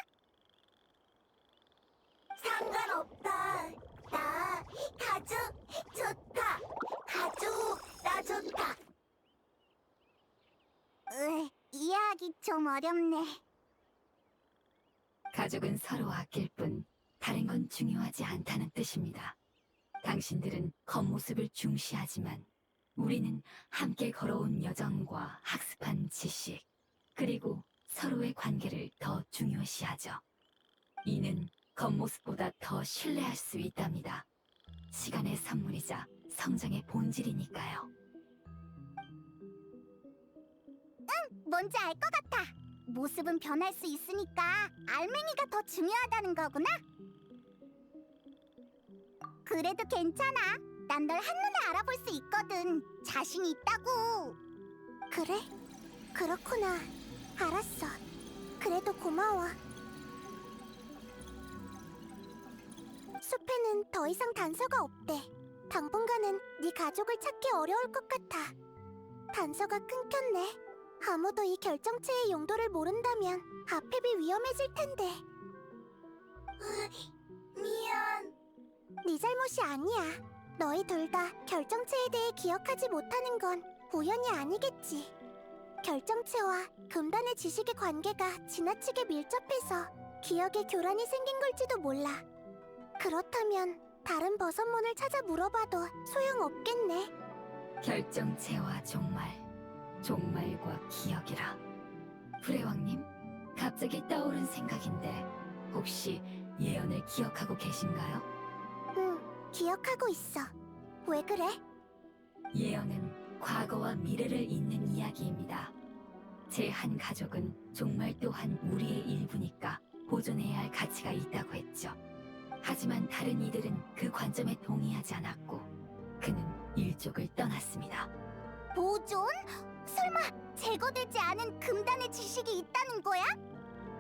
상관없다. 나 가죽 좋다. 가죽 나 좋다. 이해하기 좀 어렵네. 가족은 서로 아낄 뿐 다른 건 중요하지 않다는 뜻입니다. 당신들은 겉모습을 중시하지만 우리는 함께 걸어온 여정과 학습한 지식, 그리고 서로의 관계를 더 중요시하죠. 이는 겉모습보다 더 신뢰할 수 있답니다. 시간의 선물이자 성장의 본질이니까요. 뭔지 알 것 같아. 모습은 변할 수 있으니까 알맹이가 더 중요하다는 거구나. 그래도 괜찮아. 난 널 한눈에 알아볼 수 있거든. 자신이 있다고. 그래? 그렇구나. 알았어. 그래도 고마워. 숲에는 더 이상 단서가 없대. 당분간은 네 가족을 찾기 어려울 것 같아. 단서가 끊겼네. 아무도 이 결정체의 용도를 모른다면 아펩이 위험해질 텐데. 미안. 네 잘못이 아니야. 너희 둘 다 결정체에 대해 기억하지 못하는 건 우연이 아니겠지. 결정체와 금단의 지식의 관계가 지나치게 밀접해서 기억에 교란이 생긴 걸지도 몰라. 그렇다면 다른 버섯몬을 찾아 물어봐도 소용없겠네. 결정체와 종말, 종말과 기억이라. 불의왕님, 갑자기 떠오른 생각인데 혹시 예언을 기억하고 계신가요? 응, 기억하고 있어. 왜 그래? 예언은 과거와 미래를 잇는 이야기입니다. 제 한 가족은 종말 또한 우리의 일부니까 보존해야 할 가치가 있다고 했죠. 하지만 다른 이들은 그 관점에 동의하지 않았고 그는 일족을 떠났습니다. 보존? 설마 제거되지 않은 금단의 지식이 있다는 거야?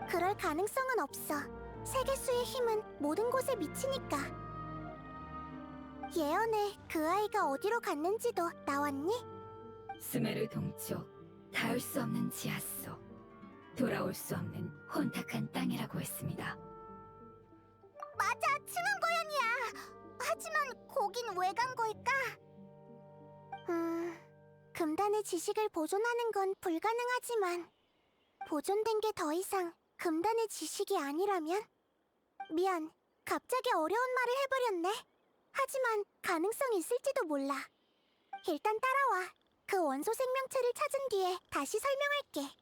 그럴 가능성은 없어. 세계수의 힘은 모든 곳에 미치니까. 예언에 그 아이가 어디로 갔는지도 나왔니? 스메르 동쪽 닿을 수 없는 지하수, 돌아올 수 없는 혼탁한 땅이라고 했습니다. 맞아, 층암고연이야. 하지만 거긴 왜 간 걸까? 금단의 지식을 보존하는 건 불가능하지만 보존된 게 더 이상 금단의 지식이 아니라면? 미안, 갑자기 어려운 말을 해버렸네. 하지만 가능성이 있을지도 몰라. 일단 따라와. 그 원소 생명체를 찾은 뒤에 다시 설명할게.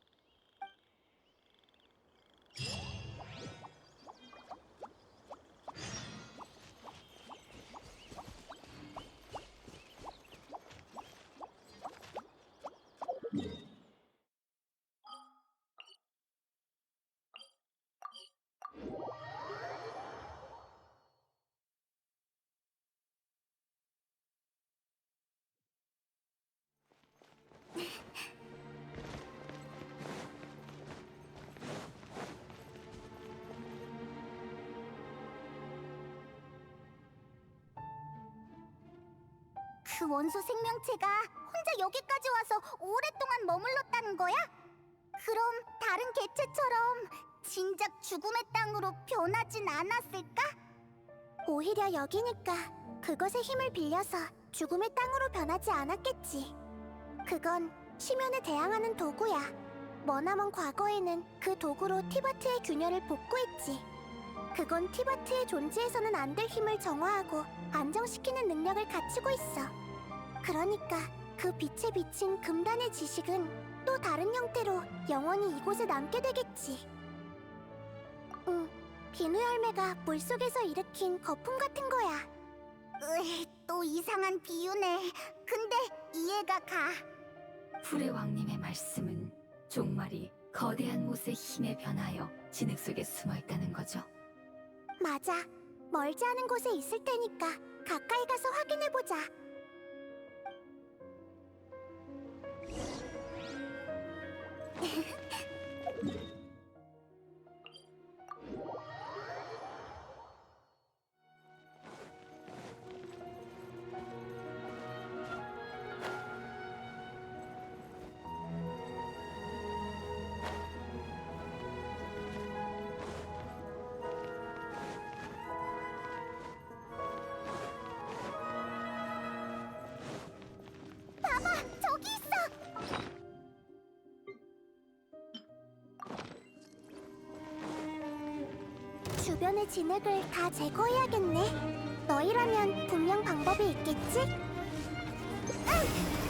그 원소 생명체가 혼자 여기까지 와서 오랫동안 머물렀다는 거야? 그럼 다른 개체처럼 진작 죽음의 땅으로 변하진 않았을까? 오히려 여기니까 그것의 힘을 빌려서 죽음의 땅으로 변하지 않았겠지. 그건 심연에 대항하는 도구야. 머나먼 과거에는 그 도구로 티바트의 균열을 복구했지. 그건 티바트의 존재에서는 안 될 힘을 정화하고 안정시키는 능력을 갖추고 있어. 그러니까 그 빛에 비친 금단의 지식은 또 다른 형태로 영원히 이곳에 남게 되겠지. 비누 열매가 물속에서 일으킨 거품 같은 거야. 또 이상한 비유네. 근데 이해가 가. 풀의 왕님의 말씀은 종말이 거대한 못의 힘에 변하여 진흙 속에 숨어있다는 거죠. 맞아. 멀지 않은 곳에 있을 테니까 가까이 가서 확인해보자. 봐봐, 저기 있어. 주변의 진흙을 다 제거해야겠네. 너희라면 분명 방법이 있겠지? 응!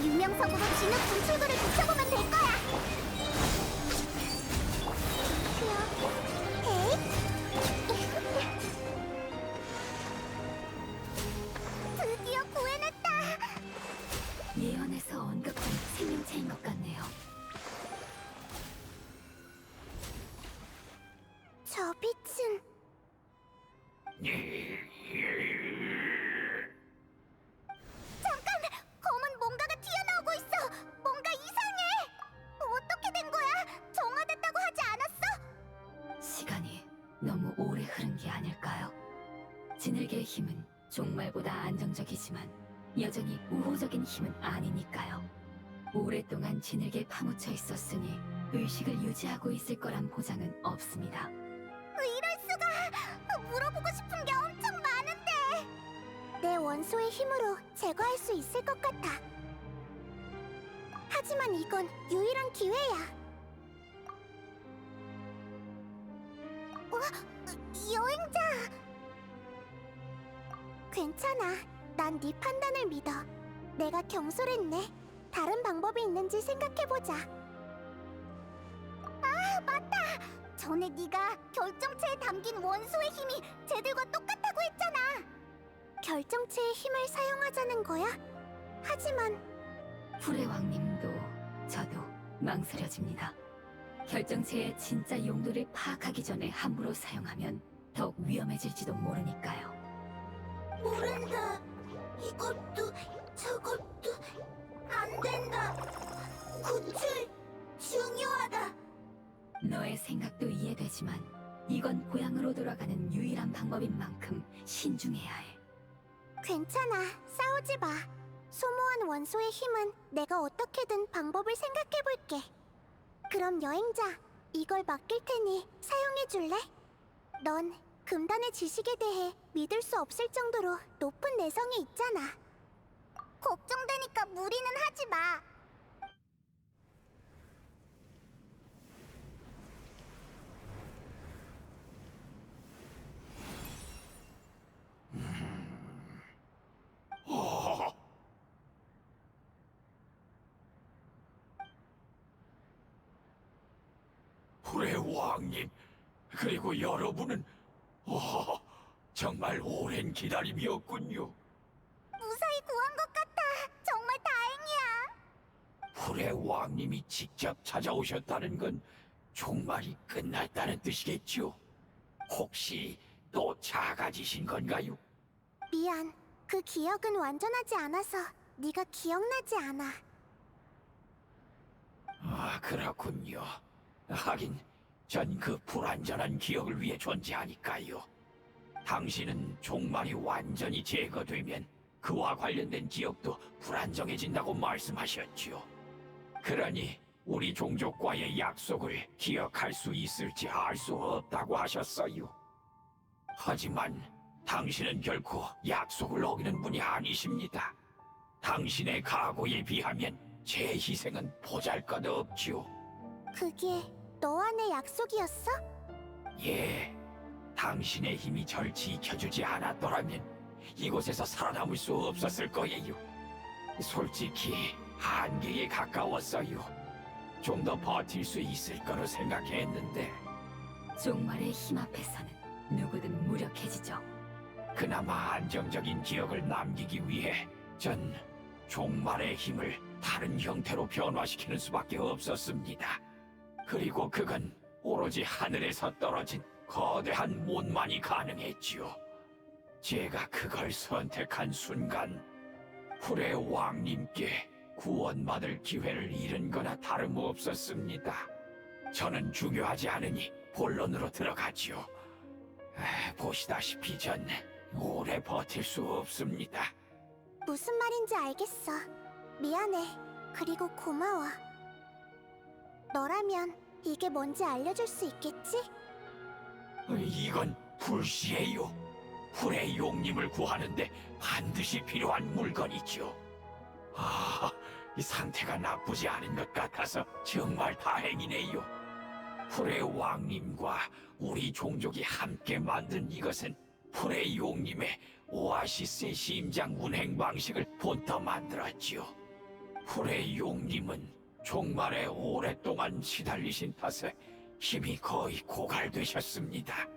유명석으로 진흙 분출구를 붙여보면 될 거야. 드디어 구해냈다. 예언에서 언급한 생명체인 것 같네요. 저 빛은 잠깐! 검은 뭔가가 튀어나오고 있어! 뭔가 이상해! 어떻게 된 거야? 정화됐다고 하지 않았어? 시간이 너무 오래 흐른 게 아닐까요? 진흙의 힘은 종말보다 안정적이지만 여전히 우호적인 힘은 아니니까요. 오랫동안 진흙에 파묻혀 있었으니 의식을 유지하고 있을 거란 보장은 없습니다. 이럴 수가! 물어보고 싶은 게 엄청 많은데! 내 원소의 힘으로 제거할 수 있을 것 같아. 하지만 이건 유일한 기회야. 여행자! 괜찮아. 난 네 판단을 믿어. 내가 경솔했네. 다른 방법이 있는지 생각해보자. 아, 맞다! 전에 네가 결정체에 담긴 원소의 힘이 쟤들과 똑같다고 했잖아. 결정체의 힘을 사용하자는 거야? 하지만 풀의 왕님도 저도 망설여집니다. 결정체의 진짜 용도를 파악하기 전에 함부로 사용하면 더욱 위험해질지도 모르니까요. 모른다. 이것도 저것도 안 된다. 구출 중요하다. 너의 생각도 이해되지만 이건 고향으로 돌아가는 유일한 방법인 만큼 신중해야 해. 괜찮아. 싸우지 마. 소모한 원소의 힘은 내가 어떻게든 방법을 생각해볼게. 그럼 여행자, 이걸 맡길 테니 사용해줄래? 넌 금단의 지식에 대해 믿을 수 없을 정도로 높은 내성이 있잖아. 걱정되니까 무리는 하지 마. 불의 왕님, 그리고 여러분은 정말 오랜 기다림이었군요. 무사히 구한 것 같아. 정말 다행이야. 불의 왕님이 직접 찾아오셨다는 건 종말이 끝났다는 뜻이겠죠? 혹시 또 작아지신 건가요? 미안. 그 기억은 완전하지 않아서 네가 기억나지 않아. 아, 그렇군요. 하긴 전 그 불완전한 기억을 위해 존재하니까요. 당신은 종말이 완전히 제거되면 그와 관련된 기억도 불안정해진다고 말씀하셨죠. 그러니 우리 종족과의 약속을 기억할 수 있을지 알 수 없다고 하셨어요. 하지만 당신은 결코 약속을 어기는 분이 아니십니다. 당신의 각오에 비하면 제 희생은 보잘것없지요. 그게 너와 내 약속이었어? 예, 당신의 힘이 절 지켜주지 않았더라면 이곳에서 살아남을 수 없었을 거예요. 솔직히 한계에 가까웠어요. 좀 더 버틸 수 있을 거로 생각했는데 종말의 힘 앞에서는 누구든 무력해지죠. 그나마 안정적인 기억을 남기기 위해 전 종말의 힘을 다른 형태로 변화시키는 수밖에 없었습니다. 그리고 그건 오로지 하늘에서 떨어진 거대한 못만이 가능했지요. 제가 그걸 선택한 순간 불의 왕님께 구원받을 기회를 잃은 거나 다름없었습니다. 저는 중요하지 않으니 본론으로 들어가지요. 보시다시피 전 오래 버틸 수 없습니다. 무슨 말인지 알겠어. 미안해. 그리고 고마워. 너라면 이게 뭔지 알려줄 수 있겠지? 이건 불시예요. 불의 용님을 구하는데 반드시 필요한 물건이죠. 아, 이 상태가 나쁘지 않은 것 같아서 정말 다행이네요. 불의 왕님과 우리 종족이 함께 만든 이것은 불의 용님의 오아시스의 심장 운행 방식을 본떠 만들었지요. 불의 용님은 종말에 오랫동안 시달리신 탓에 힘이 거의 고갈되셨습니다.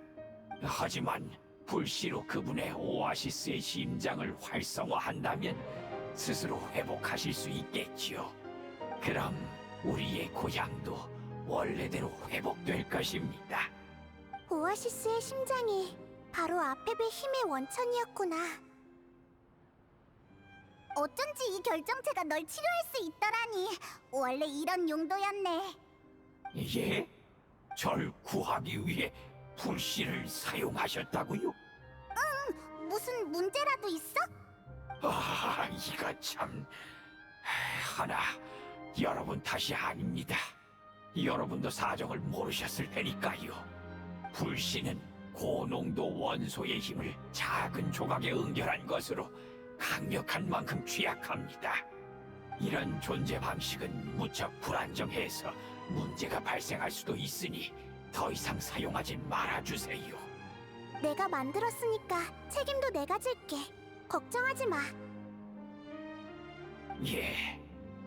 하지만 불씨로 그분의 오아시스의 심장을 활성화한다면 스스로 회복하실 수 있겠지요. 그럼 우리의 고향도 원래대로 회복될 것입니다. 오아시스의 심장이 바로 아페베 힘의 원천이었구나. 어쩐지 이 결정체가 널 치료할 수 있더라니. 원래 이런 용도였네. 예? 절 구하기 위해 불씨를 사용하셨다고요? 무슨 문제라도 있어? 아, 이거 참... 하나, 여러분 탓이 아닙니다. 여러분도 사정을 모르셨을 테니까요. 불씨는 고농도 원소의 힘을 작은 조각에 응결한 것으로 강력한 만큼 취약합니다. 이런 존재 방식은 무척 불안정해서 문제가 발생할 수도 있으니 더 이상 사용하지 말아주세요. 내가 만들었으니까 책임도 내가 질게. 걱정하지 마. 예,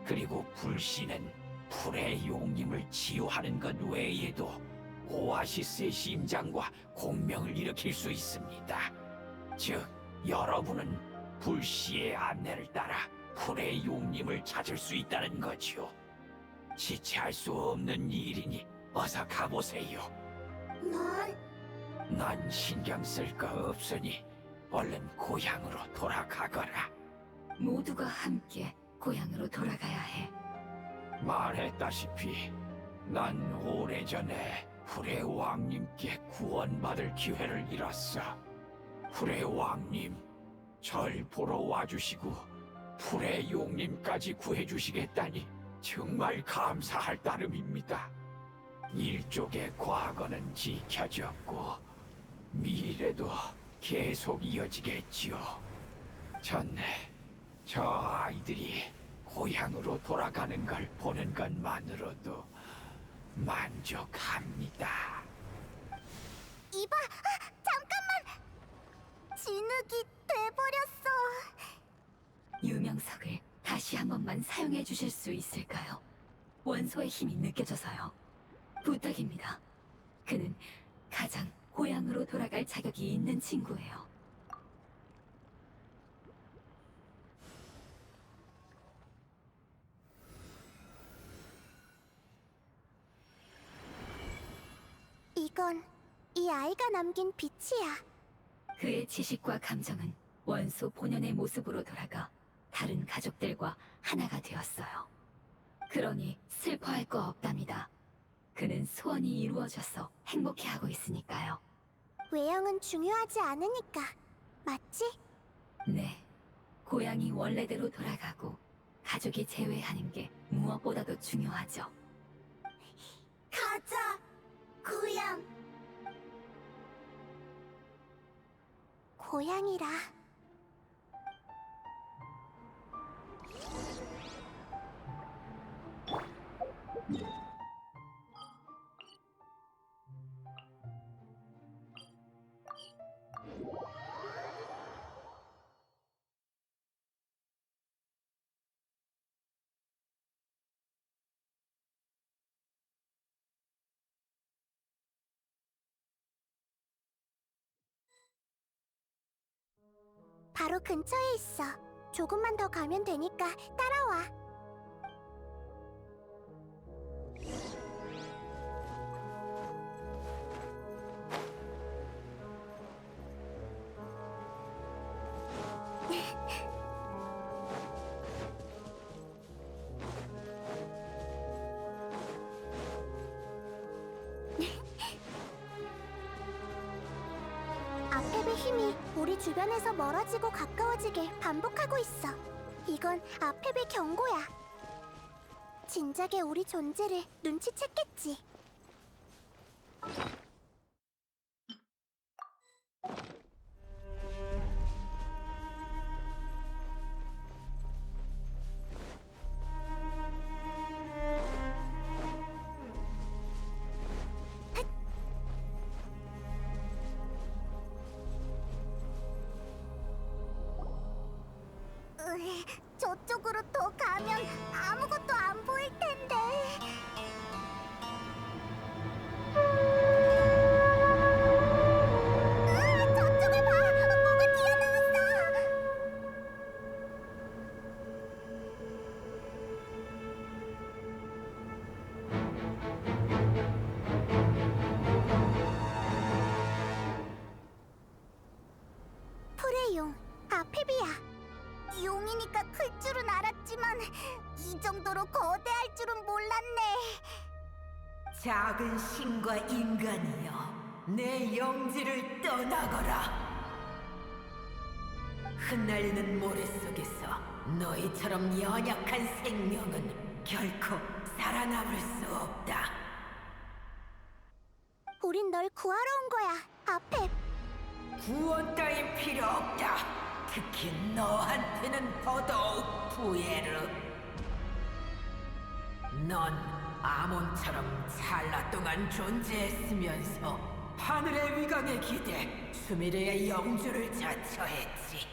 그리고 불씨는 불의 용님을 치유하는 것 외에도 오아시스의 심장과 공명을 일으킬 수 있습니다. 즉, 여러분은 불씨의 안내를 따라 불의 용님을 찾을 수 있다는 거지요. 지체할 수 없는 일이니 어서 가보세요. 난 신경 쓸 거 없으니 얼른 고향으로 돌아가거라. 모두가 함께 고향으로 돌아가야 해. 말했다시피 난 오래전에 불의 왕님께 구원받을 기회를 잃었어. 불의 왕님, 절 보러 와주시고 불의 용님까지 구해주시겠다니 정말 감사할 따름입니다. 일족의 과거는 지켜졌고 미래도 계속 이어지겠지요. 저 아이들이 고향으로 돌아가는 걸 보는 것만으로도 만족합니다. 이봐, 잠깐만! 진흙이 돼버렸어. 유명석을 다시 한 번만 사용해 주실 수 있을까요? 원소의 힘이 느껴져서요. 부탁입니다. 그는 가장 고향으로 돌아갈 자격이 있는 친구예요. 이건 이 아이가 남긴 빛이야. 그의 지식과 감정은 원소 본연의 모습으로 돌아가 다른 가족들과 하나가 되었어요. 그러니 슬퍼할 거 없답니다. 그는 소원이 이루어져서 행복해하고 있으니까요. 외형은 중요하지 않으니까. 맞지? 네, 고향이 원래대로 돌아가고 가족이 재회하는 게 무엇보다도 중요하죠. 가자, 고향. 고향이라. 바로 근처에 있어. 조금만 더 가면 되니까 따라와. 아펩의 힘이 우리 주변에서 멀어지고 가까워지길 반복하고 있어. 이건 아펩의 경고야. 진작에 우리 존재를 눈치챘겠지. 저쪽으로 더 가면 아무것도 안 보일 텐데. 저쪽을 봐! 뭐가 튀어나왔어! 풀의 용, 아페비아. 용이니까 클 줄은 알았지만 이 정도로 거대할 줄은 몰랐네. 작은 신과 인간이여, 내 영지를 떠나거라. 흩날리는 모래 속에서 너희처럼 연약한 생명은 결코 살아남을 수 없다. 우린 널 구하러 온 거야, 아펩. 구원 따윈 필요 없다. 특히 너한테는 더더욱 부에르. 넌 아몬처럼 찰나 동안 존재했으면서 하늘의 위강에 기대 수미르의 영주를 자처했지.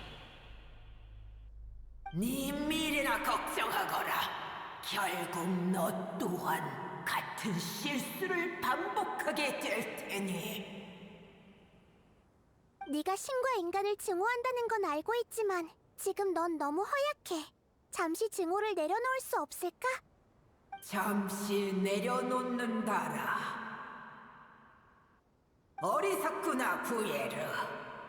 네 미래나 걱정하거라. 결국 너 또한 같은 실수를 반복하게 될 테니. 네가 신과 인간을 증오한다는 건 알고 있지만 지금 넌 너무 허약해. 잠시 증오를 내려놓을 수 없을까? 잠시 내려놓는다라. 어리석구나, 구에르.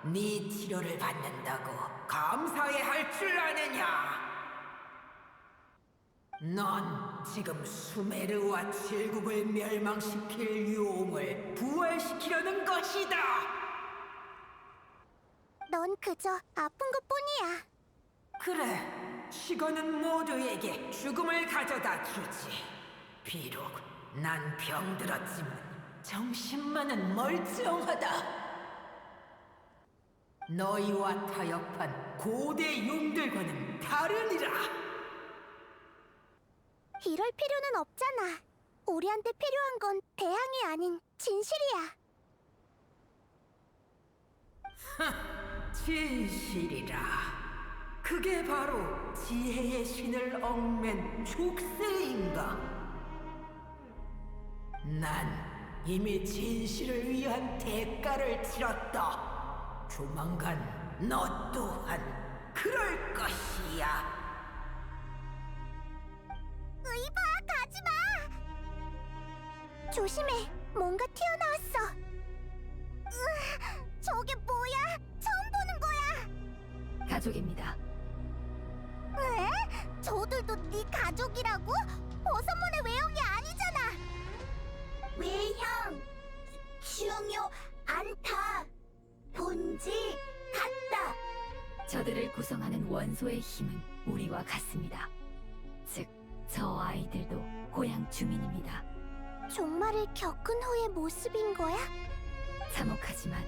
네 치료를 받는다고 감사해 할 줄 아느냐? 넌 지금 수메르와 칠국을 멸망시킬 용을 부활시키려는 것이다. 넌 그저 아픈 것뿐이야. 그래, 시간은 모두에게 죽음을 가져다 주지. 비록 난 병들었지만 정신만은 멀쩡하다. 너희와 타협한 고대 용들과는 다르니라. 이럴 필요는 없잖아. 우리한테 필요한 건 대항이 아닌 진실이야. 진실이라. 그게 바로 지혜의 신을 얽맨 족쇄인가? 난 이미 진실을 위한 대가를 치렀다. 조만간 너 또한 그럴 것이야. 의바, 가지마! 조심해, 뭔가 튀어나왔어. 저게 뭐야? 처음 보는 거야. 가족입니다. 왜? 저들도 네 가족이라고? 버섯문의 외형이 아니잖아. 외형 중요 않다. 본질 같다. 저들을 구성하는 원소의 힘은 우리와 같습니다. 즉, 저 아이들도 고향 주민입니다. 종말을 겪은 후의 모습인 거야? 참혹하지만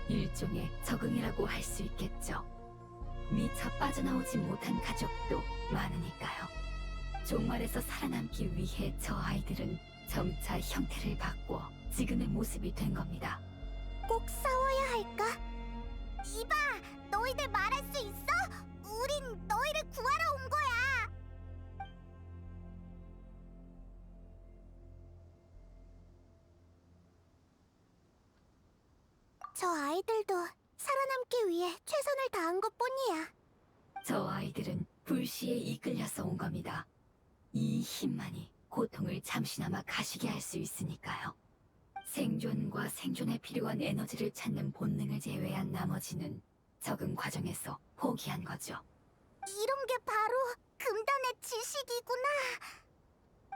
일종의 적응이라고 할 수 있겠죠. 미처 빠져나오지 못한 가족도 많으니까요. 종말에서 살아남기 위해 저 아이들은 점차 형태를 바꿔 지금의 모습이 된 겁니다. 꼭 싸워야 할까? 이봐, 너희들 말할 수 있어? 우린 너희를 구하러 온 거야. 저 아이들도 살아남기 위해 최선을 다한 것뿐이야. 저 아이들은 불시에 이끌려서 온 겁니다. 이 힘만이 고통을 잠시나마 가시게 할 수 있으니까요. 생존과 생존에 필요한 에너지를 찾는 본능을 제외한 나머지는 적응 과정에서 포기한 거죠. 이런 게 바로 금단의 지식이구나.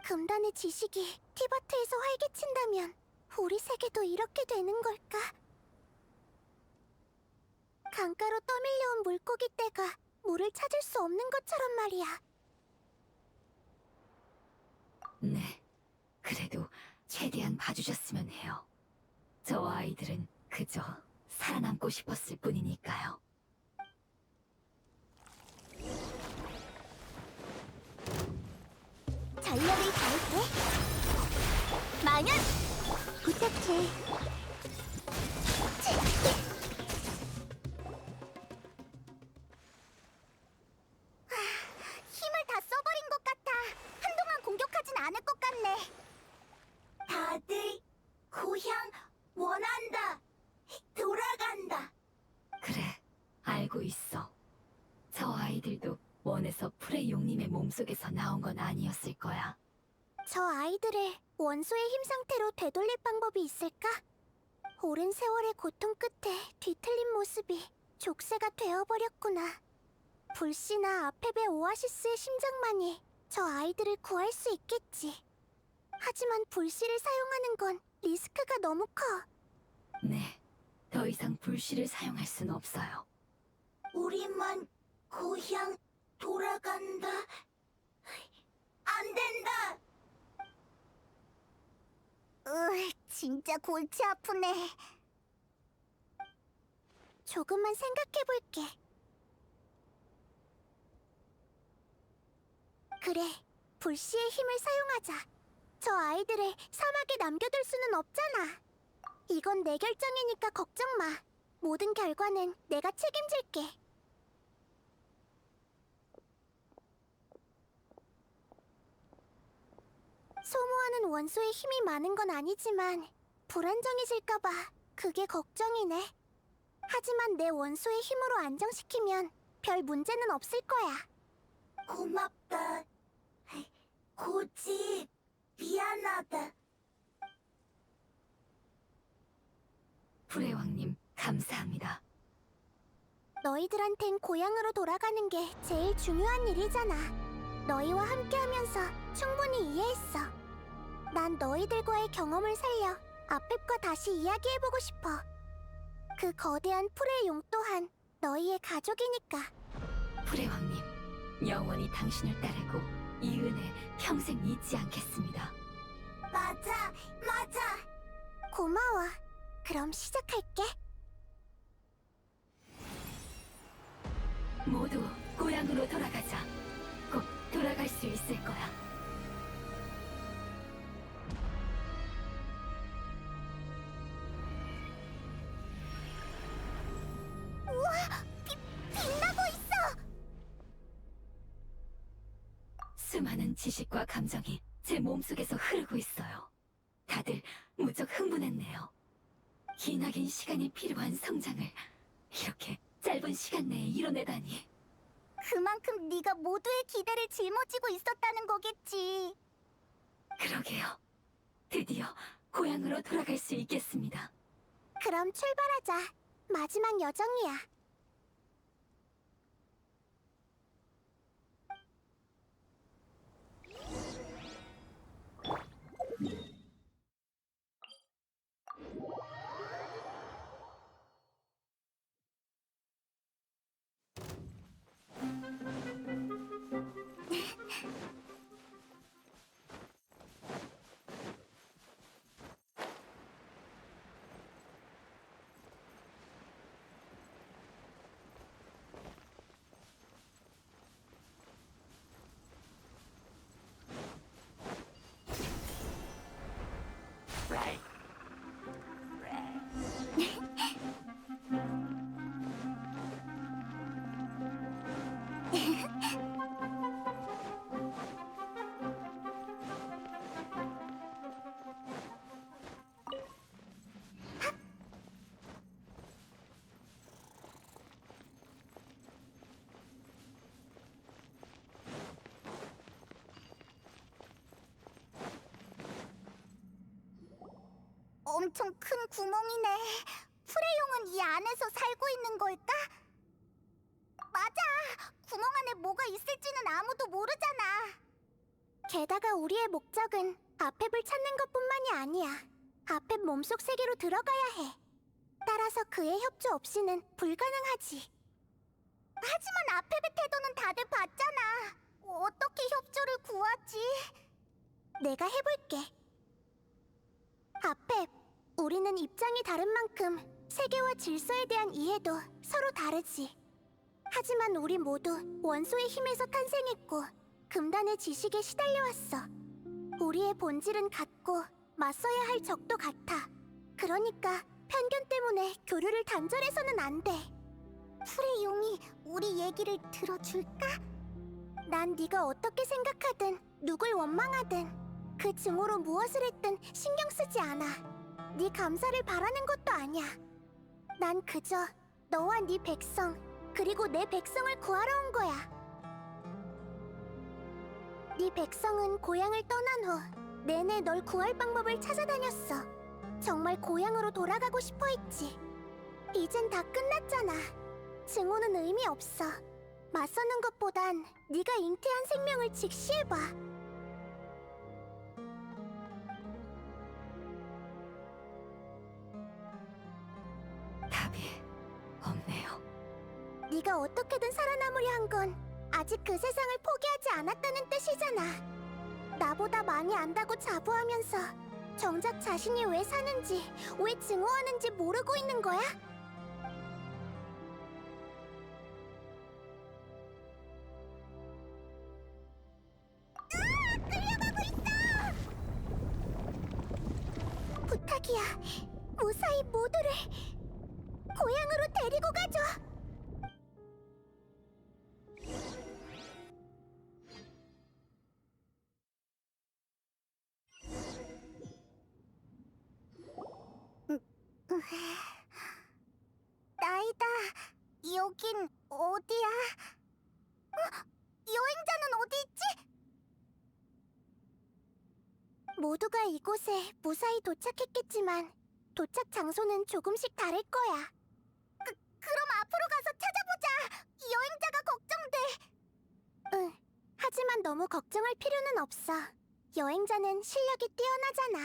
금단의 지식이 티바트에서 활개친다면 우리 세계도 이렇게 되는 걸까? 강가로 떠밀려온 물고기 떼가 물을 찾을 수 없는 것처럼 말이야. 네, 그래도 최대한 봐주셨으면 해요. 저 아이들은 그저 살아남고 싶었을 뿐이니까요. 전력을 다할게. 망연! 부탁해. 힘을 다 써버린 것 같아. 한동안 공격하진 않을 것 같네. 다들 고향 원한다. 돌아간다. 그래, 알고 있어. 저 아이들도 원에서 프레 용님의 몸속에서 나온 건 아니었을 거야. 저 아이들을 원소의 힘 상태로 되돌릴 방법이 있을까? 오랜 세월의 고통 끝에 뒤틀린 모습이 족쇄가 되어버렸구나. 불씨나 아페베 오아시스의 심장만이 저 아이들을 구할 수 있겠지. 하지만 불씨를 사용하는 건 리스크가 너무 커. 네, 더 이상 불씨를 사용할 순 없어요. 우리만 고향 돌아간다. 안 된다. 진짜 골치 아프네. 조금만 생각해볼게. 그래, 불씨의 힘을 사용하자. 저 아이들을 사막에 남겨둘 수는 없잖아. 이건 내 결정이니까 걱정 마. 모든 결과는 내가 책임질게. 소모하는 원소의 힘이 많은 건 아니지만 불안정해질까봐 그게 걱정이네. 하지만 내 원소의 힘으로 안정시키면 별 문제는 없을 거야. 고맙다. 고집. 미안하다. 불의 왕님, 감사합니다. 너희들한텐 고향으로 돌아가는 게 제일 중요한 일이잖아. 너희와 함께하면서 충분히 이해했어. 난 너희들과의 경험을 살려 아펩과 다시 이야기해보고 싶어. 그 거대한 풀의 용 또한 너희의 가족이니까. 불의 왕님, 영원히 당신을 따르고 이 은혜 평생 잊지 않겠습니다. 맞아. 고마워. 그럼 시작할게. 모두 고향으로 돌아가자. 꼭 돌아갈 수 있을 거야. 빛나고 있어! 수많은 지식과 감정이 제 몸속에서 흐르고 있어요. 다들 무척 흥분했네요. 기나긴 시간이 필요한 성장을 이렇게 짧은 시간 내에 이뤄내다니. 그만큼 네가 모두의 기대를 짊어지고 있었다는 거겠지. 그러게요. 드디어 고향으로 돌아갈 수 있겠습니다. 그럼 출발하자. 마지막 여정이야. 엄청 큰 구멍이네. 프레용은 이 안에서 살고 있는 걸까? 맞아! 구멍 안에 뭐가 있을지는 아무도 모르잖아. 게다가 우리의 목적은 아펩을 찾는 것뿐만이 아니야. 아펩 몸속 세계로 들어가야 해. 따라서 그의 협조 없이는 불가능하지. 하지만 아펩의 태도는 다들 봤잖아. 어떻게 협조를 구하지? 내가 해볼게. 아펩, 우리는 입장이 다른 만큼 세계와 질서에 대한 이해도 서로 다르지. 하지만 우리 모두 원소의 힘에서 탄생했고 금단의 지식에 시달려왔어. 우리의 본질은 같고 맞서야 할 적도 같아. 그러니까 편견 때문에 교류를 단절해서는 안 돼. 풀의 용이 우리 얘기를 들어줄까? 난 네가 어떻게 생각하든 누굴 원망하든 그 증오로 무엇을 했든 신경 쓰지 않아. 네 감사를 바라는 것도 아니야. 난 그저 너와 네 백성 그리고 내 백성을 구하러 온 거야. 네 백성은 고향을 떠난 후 내내 널 구할 방법을 찾아다녔어. 정말 고향으로 돌아가고 싶어 했지. 이젠 다 끝났잖아. 증오는 의미 없어. 맞서는 것보단 네가 잉태한 생명을 직시해봐. 답이 없네요. 네가 어떻게든 살아남으려 한 건 아직 그 세상을 포기하지 않았다는 뜻이잖아. 나보다 많이 안다고 자부하면서 정작 자신이 왜 사는지, 왜 증오하는지 모르고 있는 거야? 끌려가고 있어! 부탁이야. 무사히 모두를 고향으로 데리고 가줘. 나이다. 여긴 어디야? 여행자는 어디 있지? 모두가 이곳에 무사히 도착했겠지만 도착 장소는 조금씩 다를 거야. 그럼 앞으로 가서 찾아보자. 여행자가 걱정돼. 응. 하지만 너무 걱정할 필요는 없어. 여행자는 실력이 뛰어나잖아.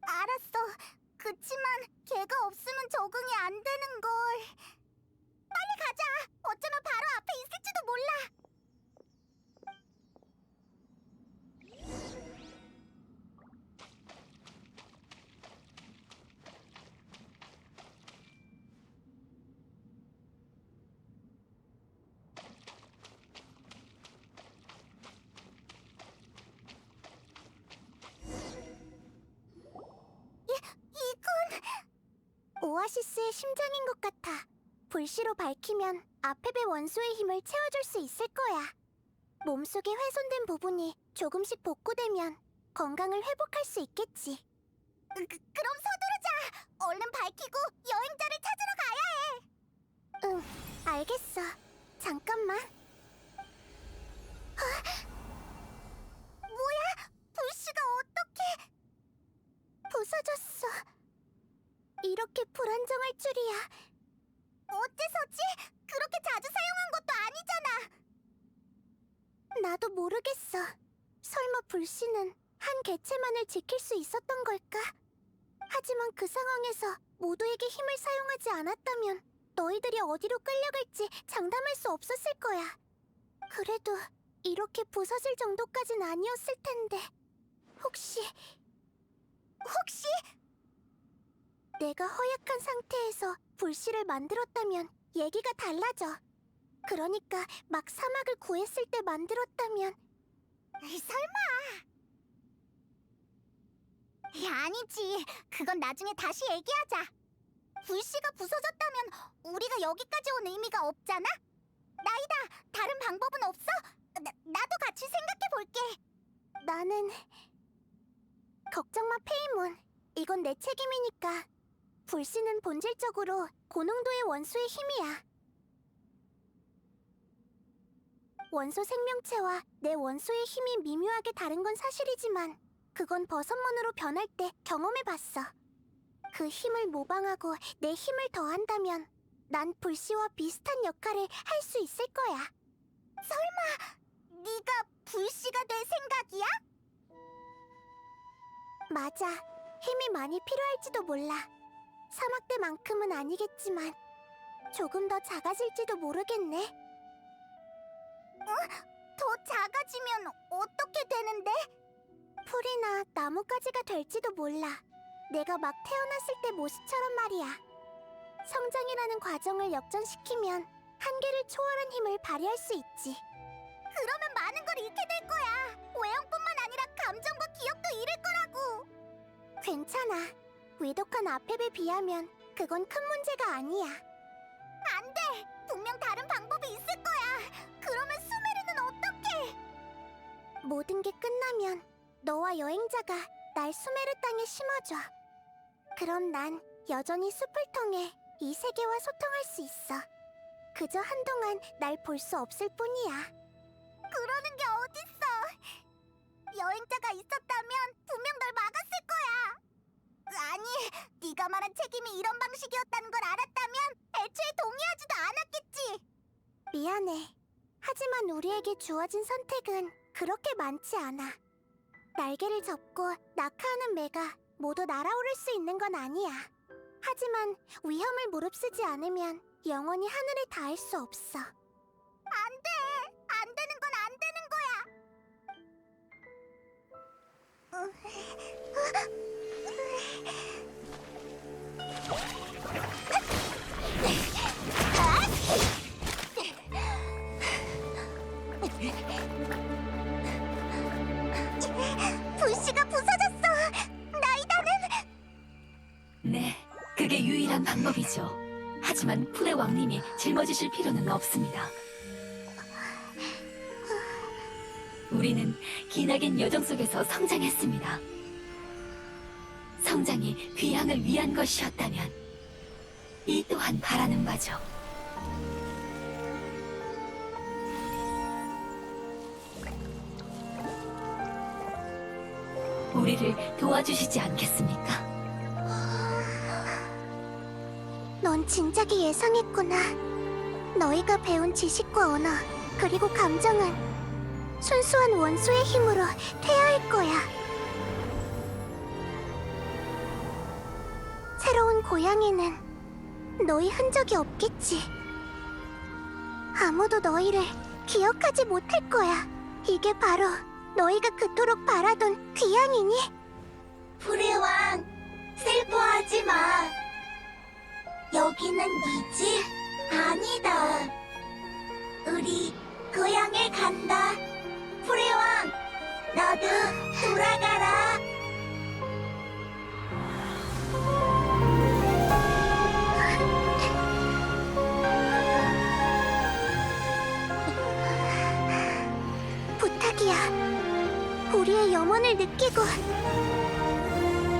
알았어. 그치만 걔가 없으면 적응이 안 되는 걸. 빨리 가자. 어쩌면 바로 앞에 있을지도 몰라. 이건 오아시스의 심장인 것 같아. 불씨로 밝히면 아페베 원소의 힘을 채워줄 수 있을 거야. 몸속에 훼손된 부분이 조금씩 복구되면 건강을 회복할 수 있겠지. 그럼 서두르자. 얼른 밝히고 여행자를 찾으러 가야 해. 응, 알겠어. 잠깐만. 뭐야? 불씨가 어떻게 부서졌어. 이렇게 불안정할 줄이야. 어째서지? 그렇게 자주 사용한 것도 아니잖아. 나도 모르겠어. 설마 불씨는 한 개체만을 지킬 수 있었던 걸까? 하지만 그 상황에서 모두에게 힘을 사용하지 않았다면 너희들이 어디로 끌려갈지 장담할 수 없었을 거야. 그래도 이렇게 부서질 정도까진 아니었을 텐데. 혹시 내가 허약한 상태에서 불씨를 만들었다면 얘기가 달라져. 그러니까 막 사막을 구했을 때 만들었다면. 설마. 아니지. 그건 나중에 다시 얘기하자. 불씨가 부서졌다면 우리가 여기까지 온 의미가 없잖아? 나이다. 다른 방법은 없어? 나도 같이 생각해 볼게. 나는... 걱정 마, 페이몬. 이건 내 책임이니까. 불씨는 본질적으로 고농도의 원소의 힘이야. 원소 생명체와 내 원소의 힘이 미묘하게 다른 건 사실이지만 그건 버섯몬으로 변할 때 경험해봤어. 그 힘을 모방하고 내 힘을 더한다면 난 불씨와 비슷한 역할을 할 수 있을 거야. 설마 네가 불씨가 될 생각이야? 맞아. 힘이 많이 필요할지도 몰라. 사막 때만큼은 아니겠지만 조금 더 작아질지도 모르겠네. 더 작아지면 어떻게 되는데? 풀이나 나뭇가지가 될지도 몰라. 내가 막 태어났을 때 모습처럼 말이야. 성장이라는 과정을 역전시키면 한계를 초월한 힘을 발휘할 수 있지. 그러면 많은 걸 잃게 될 거야. 외형뿐만 아니라 감정과 기억도 잃을 거라고. 괜찮아. 위독한 아페베에 비하면 그건 큰 문제가 아니야. 안 돼! 분명 다른 방법이 있을 거야. 그러면 수메르는 어떡해? 모든 게 끝나면 너와 여행자가 날 수메르 땅에 심어줘. 그럼 난 여전히 숲을 통해 이 세계와 소통할 수 있어. 그저 한동안 날 볼 수 없을 뿐이야. 그러는 게 어딨어? 여행자가 있었다면 분명 널 막았을 거야. 아니, 네가 말한 책임이 이런 방식이었다는 걸 알았다면 애초에 동의하지도 않았겠지. 미안해. 하지만 우리에게 주어진 선택은 그렇게 많지 않아. 날개를 접고 낙하하는 매가 모두 날아오를 수 있는 건 아니야. 하지만 위험을 무릅쓰지 않으면 영원히 하늘에 닿을 수 없어. 안 돼! 안 되는 건 안 되는 거야. 불씨가 부서졌어! 나이다는! 네, 그게 유일한 방법이죠. 하지만 풀의 왕님이 짊어지실 필요는 없습니다. 우리는 기나긴 여정 속에서 성장했습니다. 성장이 귀향을 위한 것이었다면 이 또한 바라는 바죠. 우리를 도와주시지 않겠습니까? 넌 진작에 예상했구나. 너희가 배운 지식과 언어, 그리고 감정은 순수한 원소의 힘으로 퇴화할 거야. 새로운 고향에는 너희 흔적이 없겠지. 아무도 너희를 기억하지 못할 거야. 이게 바로 너희가 그토록 바라던 귀향이니? 불의 왕, 슬퍼하지 마. 여기는 네 집? 아니다. 우리 고향에 간다. 불의 왕, 너도 돌아가라. 부탁이야. 우리의 염원을 느끼고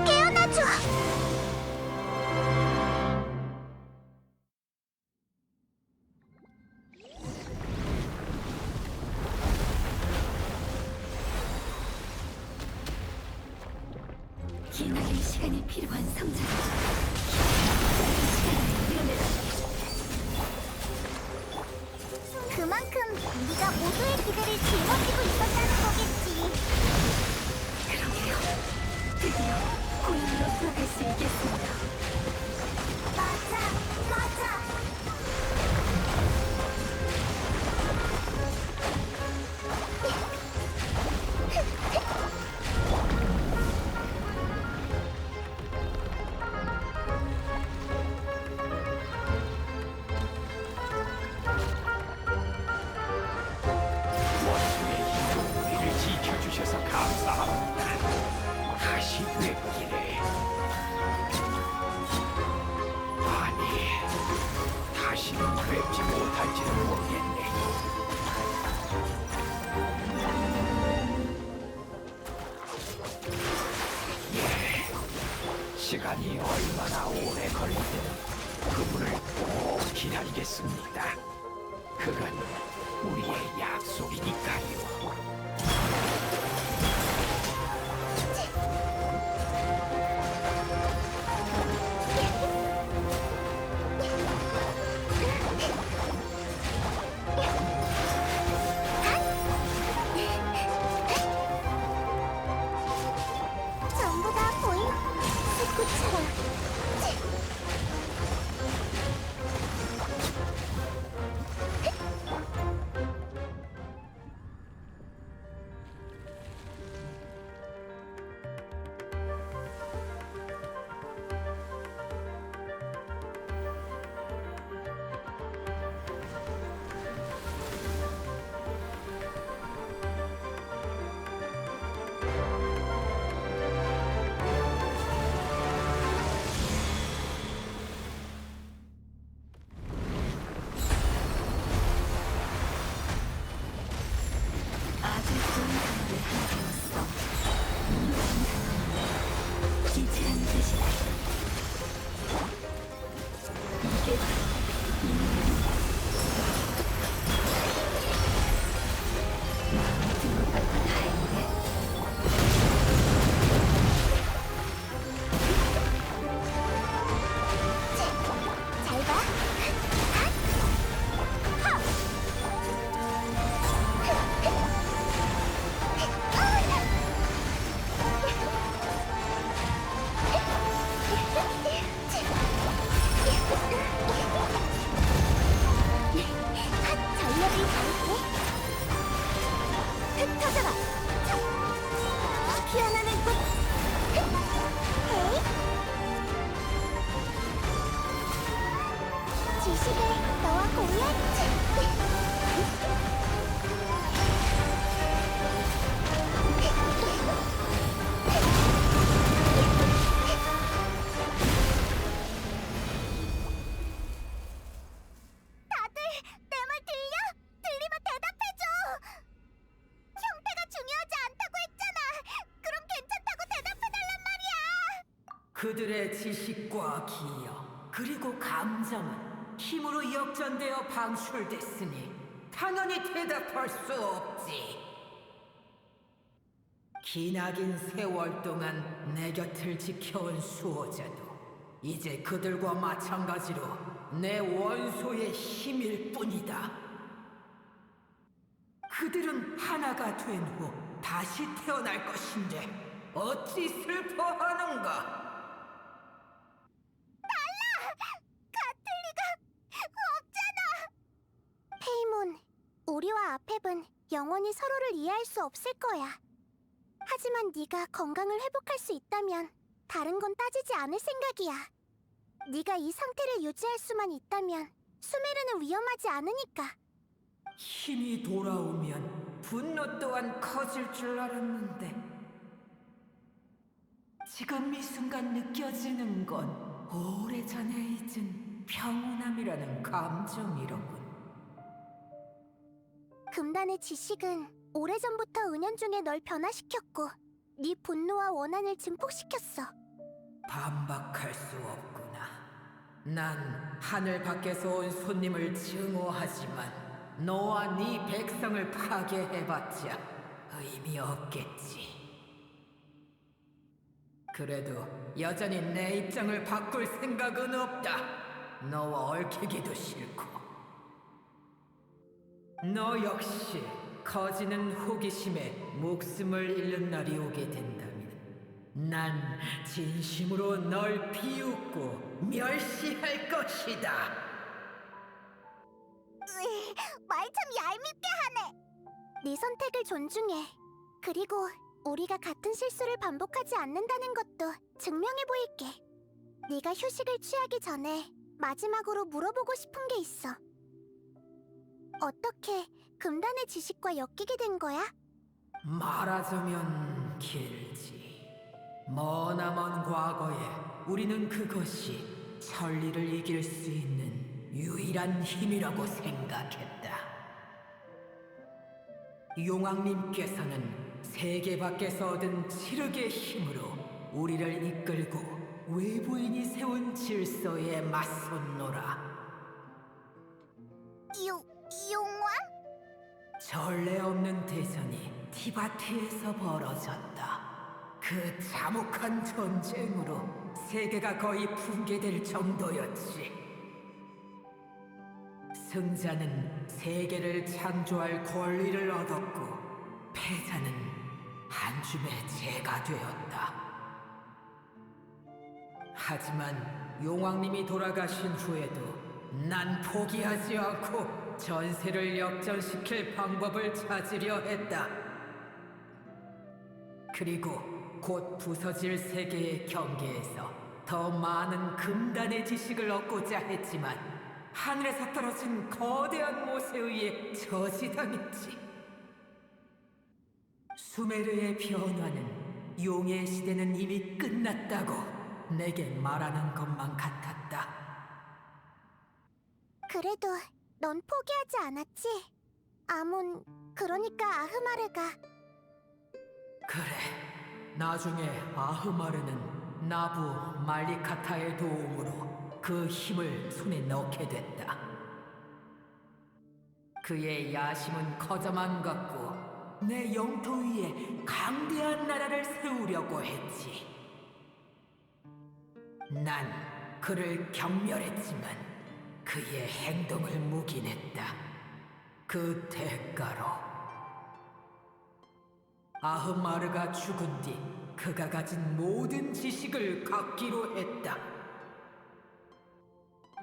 깨어나줘. 기나릴 시간이 필요한 성자가 그만큼 우리가 모두의 기대를 짊어지고 있었다는 거겠지. 그러게요. 드디어 고향으로 돌아갈 수 있겠습니다. 맞아, 맞아. 원수의 힘으로 우리를 지켜주셔서 감사합니다. 다시 뵙기를. 아니, 다시는 뵙지 못할지는 모르겠네. 예, 시간이 얼마나 오래 걸리든 그분을 꼭 기다리겠습니다. 그건 우리의 약속이니까요. 전부 다 보인 스쿠처럼. 아주 좋은 단어를 하나 배웠어. 기체라는 뜻이다. 이게 바로 인연이다. 마음에 드는 것과 다행이네. 잘 봐. 전력을 다할게. 흩어져라. 피어나는 꽃. 헤이. 지식을 너와 공유하지. 다들 내 말 들려? 들리면 대답해줘. 형태가 중요하지 않다고 했잖아. 그럼 괜찮다고 대답해달란 말이야. 그들의 지식과 기억 그리고 감정은 힘으로 역전되어 방출됐으니 당연히 대답할 수 없지. 기나긴 세월 동안 내 곁을 지켜온 수호자도 이제 그들과 마찬가지로 내 원소의 힘일 뿐이다. 그들은 하나가 된 후 다시 태어날 것인데 어찌 슬퍼하는가? 같을 리가 없잖아. 페이몬, 우리와 아펩은 영원히 서로를 이해할 수 없을 거야. 하지만 네가 건강을 회복할 수 있다면 다른 건 따지지 않을 생각이야. 네가 이 상태를 유지할 수만 있다면 수메르는 위험하지 않으니까. 힘이 돌아오면 분노 또한 커질 줄 알았는데 지금 이 순간 느껴지는 건 오래전에 잊은 평온함이라는 감정이로군. 금단의 지식은 오래전부터 은연중에 널 변화시켰고 네 분노와 원한을 증폭시켰어. 반박할 수 없구나. 난 하늘 밖에서 온 손님을 증오하지만 너와 네 백성을 파괴해봤자 의미 없겠지. 그래도 여전히 내 입장을 바꿀 생각은 없다. 너와 얽히기도 싫고. 너 역시 커지는 호기심에 목숨을 잃는 날이 오게 된다면 난 진심으로 널 비웃고 멸시할 것이다. 말 참 얄밉게 하네. 네 선택을 존중해. 그리고 우리가 같은 실수를 반복하지 않는다는 것도 증명해 보일게. 네가 휴식을 취하기 전에 마지막으로 물어보고 싶은 게 있어. 어떻게 금단의 지식과 엮이게 된 거야? 말하자면 길지. 머나먼 과거에 우리는 그것이 천리를 이길 수 있는 유일한 힘이라고 생각했다. 용왕님께서는 세계 밖에서 얻은 칠흑의 힘으로 우리를 이끌고 외부인이 세운 질서에 맞섰노라. 용왕? 전례 없는 대전이 티바티에서 벌어졌다. 그 참혹한 전쟁으로 세계가 거의 붕괴될 정도였지. 승자는 세계를 창조할 권리를 얻었고 패자는 한 줌의 재가 되었다. 하지만 용왕님이 돌아가신 후에도 난 포기하지 않고 전세를 역전시킬 방법을 찾으려 했다. 그리고 곧 부서질 세계의 경계에서 더 많은 금단의 지식을 얻고자 했지만 하늘에서 떨어진 거대한 못에 의해 저지당했지. 수메르의 변화는 용의 시대는 이미 끝났다고 내게 말하는 것만 같았다. 그래도 넌 포기하지 않았지? 아몬, 그러니까 아흐마르가. 그래, 나중에 아흐마르는 나부 말리카타의 도움으로 그 힘을 손에 넣게 됐다. 그의 야심은 커져만 갔고 내 영토 위에 강대한 나라를 세우려고 했지. 난 그를 경멸했지만 그의 행동을 묵인했다. 그 대가로 아흐마르가 죽은 뒤 그가 가진 모든 지식을 갖기로 했다.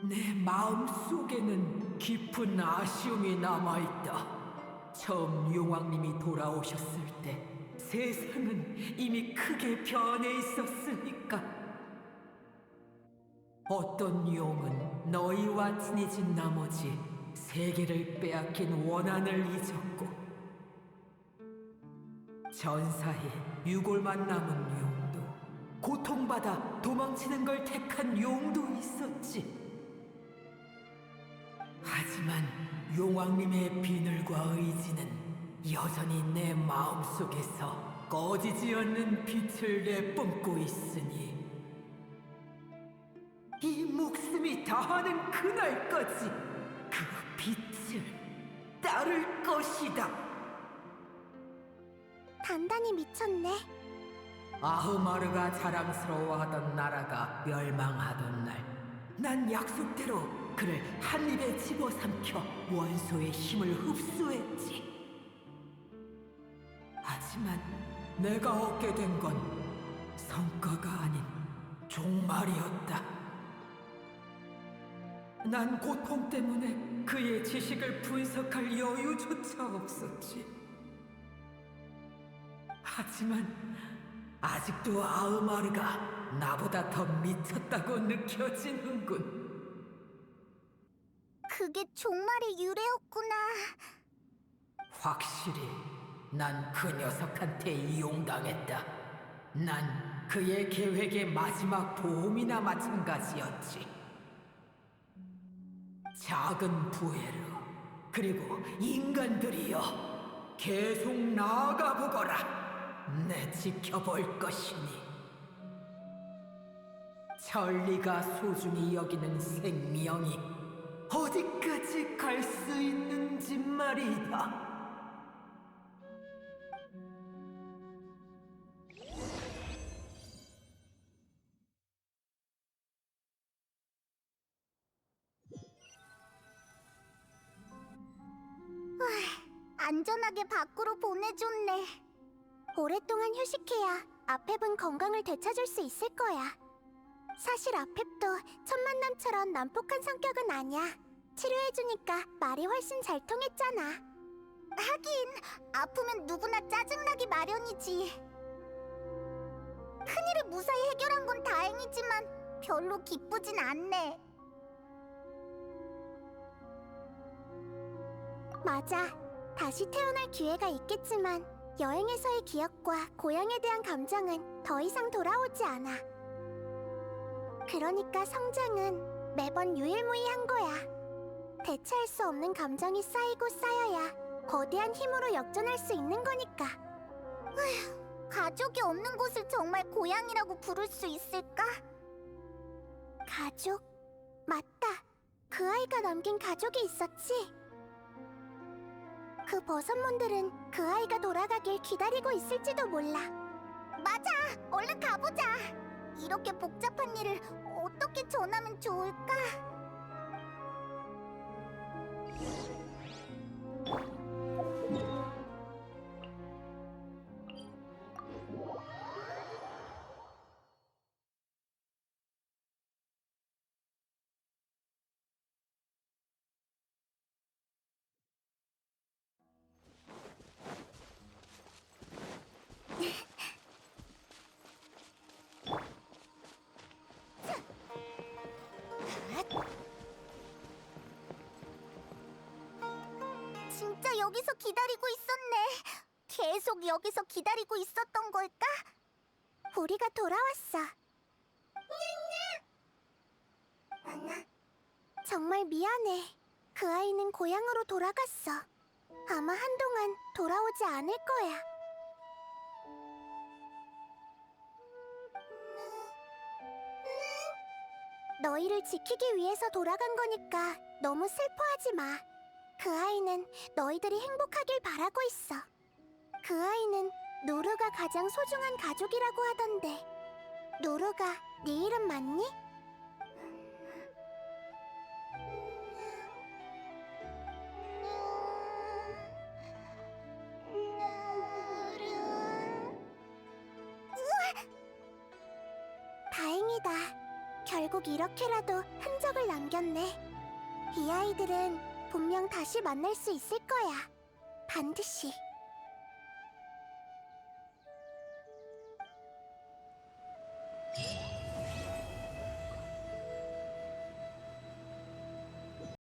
내 마음속에는 깊은 아쉬움이 남아있다. 처음 용왕님이 돌아오셨을 때 세상은 이미 크게 변해 있었으니까. 어떤 용은 너희와 친해진 나머지 세계를 빼앗긴 원한을 잊었고 전사에 유골만 남은 용도, 고통받아 도망치는 걸 택한 용도 있었지. 하지만 용왕님의 비늘과 의지는 여전히 내 마음속에서 꺼지지 않는 빛을 내뿜고 있으니 이 목숨이 다하는 그날까지 그 빛을 따를 것이다. 단단히 미쳤네. 아흐마르가 자랑스러워하던 나라가 멸망하던 날, 난 약속대로 그를 한 입에 집어삼켜 원소의 힘을 흡수했지. 하지만 내가 얻게 된 건 성과가 아닌 종말이었다. 난 고통 때문에 그의 지식을 분석할 여유조차 없었지. 하지만 아직도 아흐마르가 나보다 더 미쳤다고 느껴지는군. 그게 종말의 유래였구나. 확실히 난 그 녀석한테 이용당했다. 난 그의 계획의 마지막 도움이나 마찬가지였지. 작은 부에르, 그리고 인간들이여, 계속 나아가 보거라. 내 지켜볼 것이니. 천리가 소중히 여기는 생명이 어디까지 갈 수 있는지 말이다. 안전하게 밖으로 보내줬네. 오랫동안 휴식해야 아펩은 건강을 되찾을 수 있을 거야. 사실 아펩도 첫 만남처럼 난폭한 성격은 아니야. 치료해주니까 말이 훨씬 잘 통했잖아. 하긴 아프면 누구나 짜증나기 마련이지. 큰일을 무사히 해결한 건 다행이지만 별로 기쁘진 않네. 맞아. 다시 태어날 기회가 있겠지만 여행에서의 기억과 고향에 대한 감정은 더 이상 돌아오지 않아. 그러니까 성장은 매번 유일무이한 거야. 대체할 수 없는 감정이 쌓이고 쌓여야 거대한 힘으로 역전할 수 있는 거니까. 가족이 없는 곳을 정말 고향이라고 부를 수 있을까? 가족? 맞다. 그 아이가 남긴 가족이 있었지. 그 버섯몬들은 그 아이가 돌아가길 기다리고 있을지도 몰라. 맞아! 얼른 가보자! 이렇게 복잡한 일을 어떻게 전하면 좋을까? 진짜 여기서 기다리고 있었네. 계속 여기서 기다리고 있었던 걸까? 우리가 돌아왔어. 정말 미안해. 그 아이는 고향으로 돌아갔어. 아마 한동안 돌아오지 않을 거야. 너희를 지키기 위해서 돌아간 거니까 너무 슬퍼하지 마. 그 아이는 너희들이 행복하길 바라고 있어. 그 아이는 누르가 가장 소중한 가족이라고 하던데. 누르가 네 이름 맞니? 다행이다. 결국 이렇게라도 흔적을 남겼네. 이 아이들은 분명 다시 만날 수 있을 거야. 반드시.